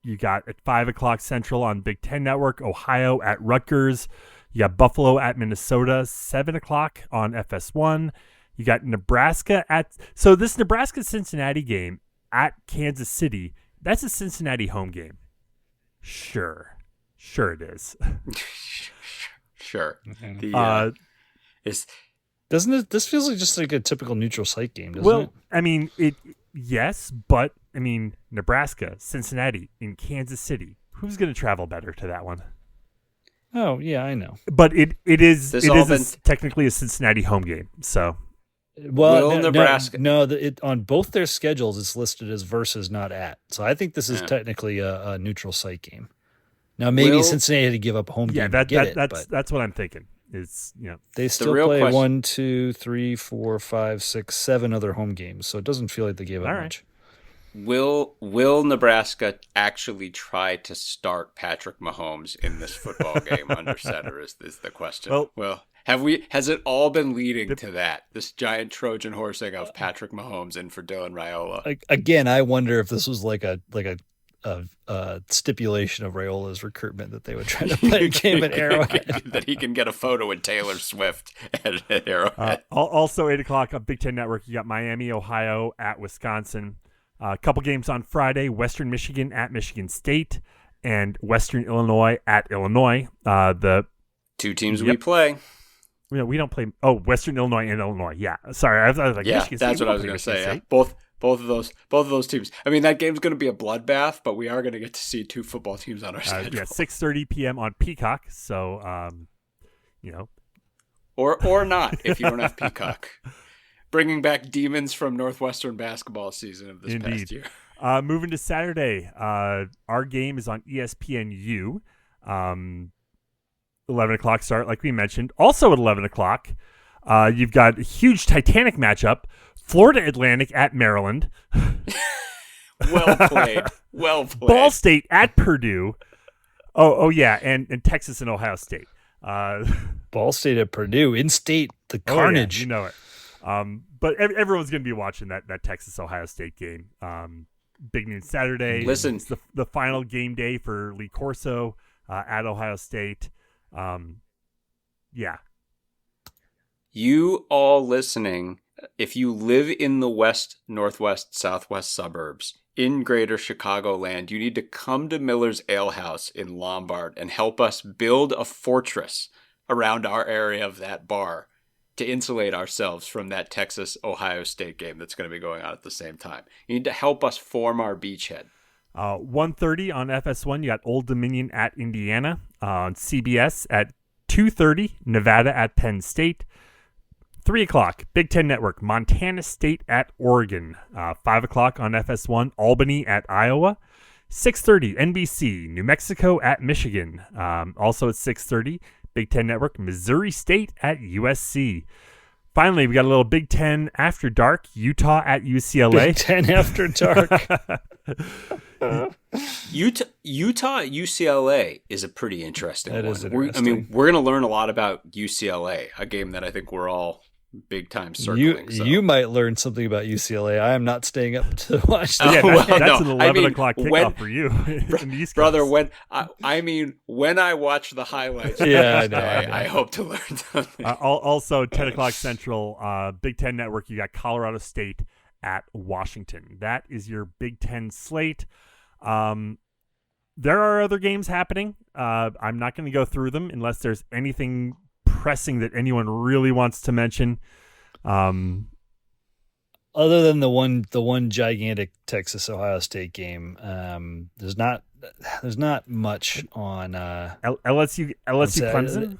A: you got at 5 o'clock Central on Big Ten Network, Ohio at Rutgers. You got Buffalo at Minnesota, 7 o'clock on FS1. You got Nebraska so this Nebraska-Cincinnati game at Kansas City, that's a Cincinnati home game. Sure it is.
B: Sure.
C: Doesn't it? This feels like just like a typical neutral site game, doesn't it?
A: Well, I mean, yes, but I mean, Nebraska, Cincinnati, in Kansas City. Who's going to travel better to that one?
C: Oh yeah, I know.
A: But it is technically a Cincinnati home game. So,
C: well,
B: Nebraska?
C: No, on both their schedules it's listed as versus, not at. So I think this is technically a neutral site game. Now maybe Cincinnati had to give up a home game.
A: That's what I'm thinking. Is
C: they still play 1, 2, 3, 4, 5, 6, 7 other home games, so it doesn't feel like they gave up much.
B: Will Nebraska actually try to start Patrick Mahomes in this football game under center is the question. Well, has it all been leading to that? This giant Trojan horsing of Patrick Mahomes in for Dylan Raiola.
C: Again, I wonder if this was like a stipulation of Raiola's recruitment that they would try to play a game at Arrowhead.
B: That he can get a photo with Taylor Swift at Arrowhead.
A: Also 8 o'clock on Big Ten Network, you got Miami, Ohio at Wisconsin. A couple games on Friday, Western Michigan at Michigan State and Western Illinois at Illinois. The
B: two teams we play.
A: We don't play. Oh, Western Illinois and Illinois. Yeah. Sorry. I was like, Michigan State.
B: That's what I was going to say. Yeah. Both of those teams. I mean, that game's going to be a bloodbath, but we are going to get to see two football teams on our schedule.
A: 6:30 p.m. on Peacock. So,
B: or not if you don't have Peacock. Bringing back demons from Northwestern basketball season of this past year.
A: Moving to Saturday, our game is on ESPNU. 11 o'clock start, like we mentioned. Also at 11 o'clock, you've got a huge Titanic matchup. Florida Atlantic at Maryland.
B: Well played.
A: Ball State at Purdue. Oh yeah, and Texas and Ohio State.
C: Ball State at Purdue. In-state, the carnage.
A: Oh, yeah, you know it. But everyone's going to be watching that Texas-Ohio State game. big noon Saturday.
B: Listen,
A: it's the final game day for Lee Corso at Ohio State. Yeah.
B: You all listening, if you live in the west, northwest, southwest suburbs in greater Chicagoland, you need to come to Miller's Ale House in Lombard and help us build a fortress around our area of that bar to insulate ourselves from that Texas-Ohio State game that's going to be going on at the same time. You need to help us form our beachhead.
A: 1:30 on FS1, you got Old Dominion at Indiana. On CBS at 2:30, Nevada at Penn State. 3 o'clock, Big Ten Network, Montana State at Oregon. 5 o'clock on FS1, Albany at Iowa. 6:30, NBC, New Mexico at Michigan. Also at 6:30, Big Ten Network, Missouri State at USC. Finally, we got a little Big Ten After Dark, Utah at UCLA.
C: Big Ten After Dark.
B: Utah at UCLA is a pretty interesting one.
C: Is interesting.
B: We're going to learn a lot about UCLA, a game that I think we're all big time circling.
C: You might learn something about UCLA. I am not staying up to watch that.
A: That's an 11 o'clock kickoff for you in the East Coast.
B: Brother, when I watch the highlights, I hope to learn something.
A: Also, 10 o'clock Central, Big Ten Network, you got Colorado State at Washington. That is your Big Ten slate. There are other games happening. I'm not going to go through them unless there's anything pressing that anyone really wants to mention.
C: Other than the one gigantic Texas Ohio State game, there's not much on
A: LSU Clemson.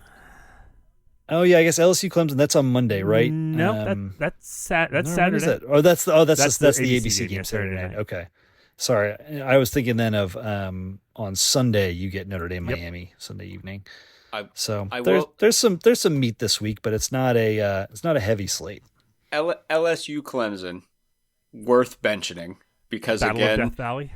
C: Oh yeah, I guess LSU Clemson. That's on Monday, right?
A: No, that's Saturday.
C: That's the ABC game Saturday night. Okay, sorry, I was thinking then of on Sunday you get Notre Dame Miami Sunday evening. There's some meat this week, but it's not a heavy slate.
B: LSU Clemson, worth mentioning because
A: Battle
B: again,
A: of Death Valley.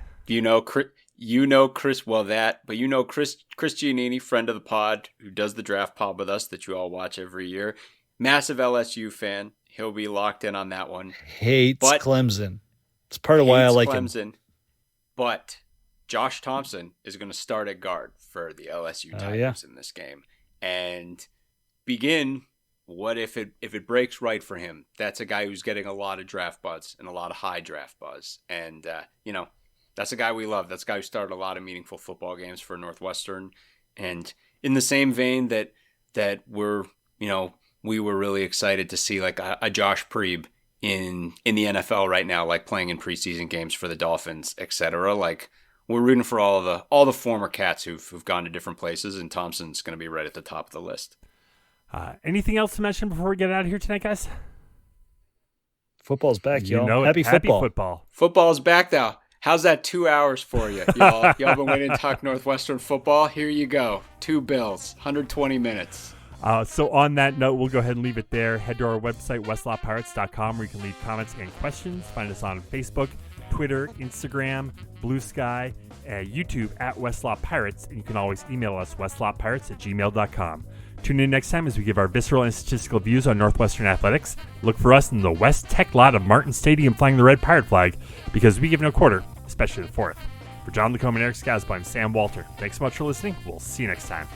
B: Chris Giannini, friend of the pod, who does the draft pod with us that you all watch every year, massive LSU fan. He'll be locked in on that one.
C: Hates Clemson. It's part of why I like
B: Clemson,
C: him.
B: But Josh Thompson is going to start at guard for the LSU Tigers in this game, and begin. What if it breaks right for him? That's a guy who's getting a lot of draft buzz and a lot of high draft buzz, and that's a guy we love. That's a guy who started a lot of meaningful football games for Northwestern, and in the same vein that we were really excited to see like a Josh Preeb in the NFL right now, like playing in preseason games for the Dolphins, etc. Like we're rooting for all the former Cats who've gone to different places, and Thompson's going to be right at the top of the list.
A: Anything else to mention before we get out of here tonight, guys?
C: Football's back, y'all.
A: You know
C: Happy football.
B: Football's back now. How's that 2 hours for you? Y'all been waiting to talk Northwestern football? Here you go. 2 bills, 120 minutes.
A: So on that note, we'll go ahead and leave it there. Head to our website, westlawpirates.com, where you can leave comments and questions. Find us on Facebook, Twitter, Instagram, Blue Sky, YouTube at Westlaw Pirates, and you can always email us, westlawpirates@gmail.com. Tune in next time as we give our visceral and statistical views on Northwestern athletics. Look for us in the West Tech lot of Martin Stadium flying the red pirate flag, because we give no quarter, especially the fourth. For John Lacombe and Eric Skasby, I'm Sam Walter. Thanks so much for listening. We'll see you next time.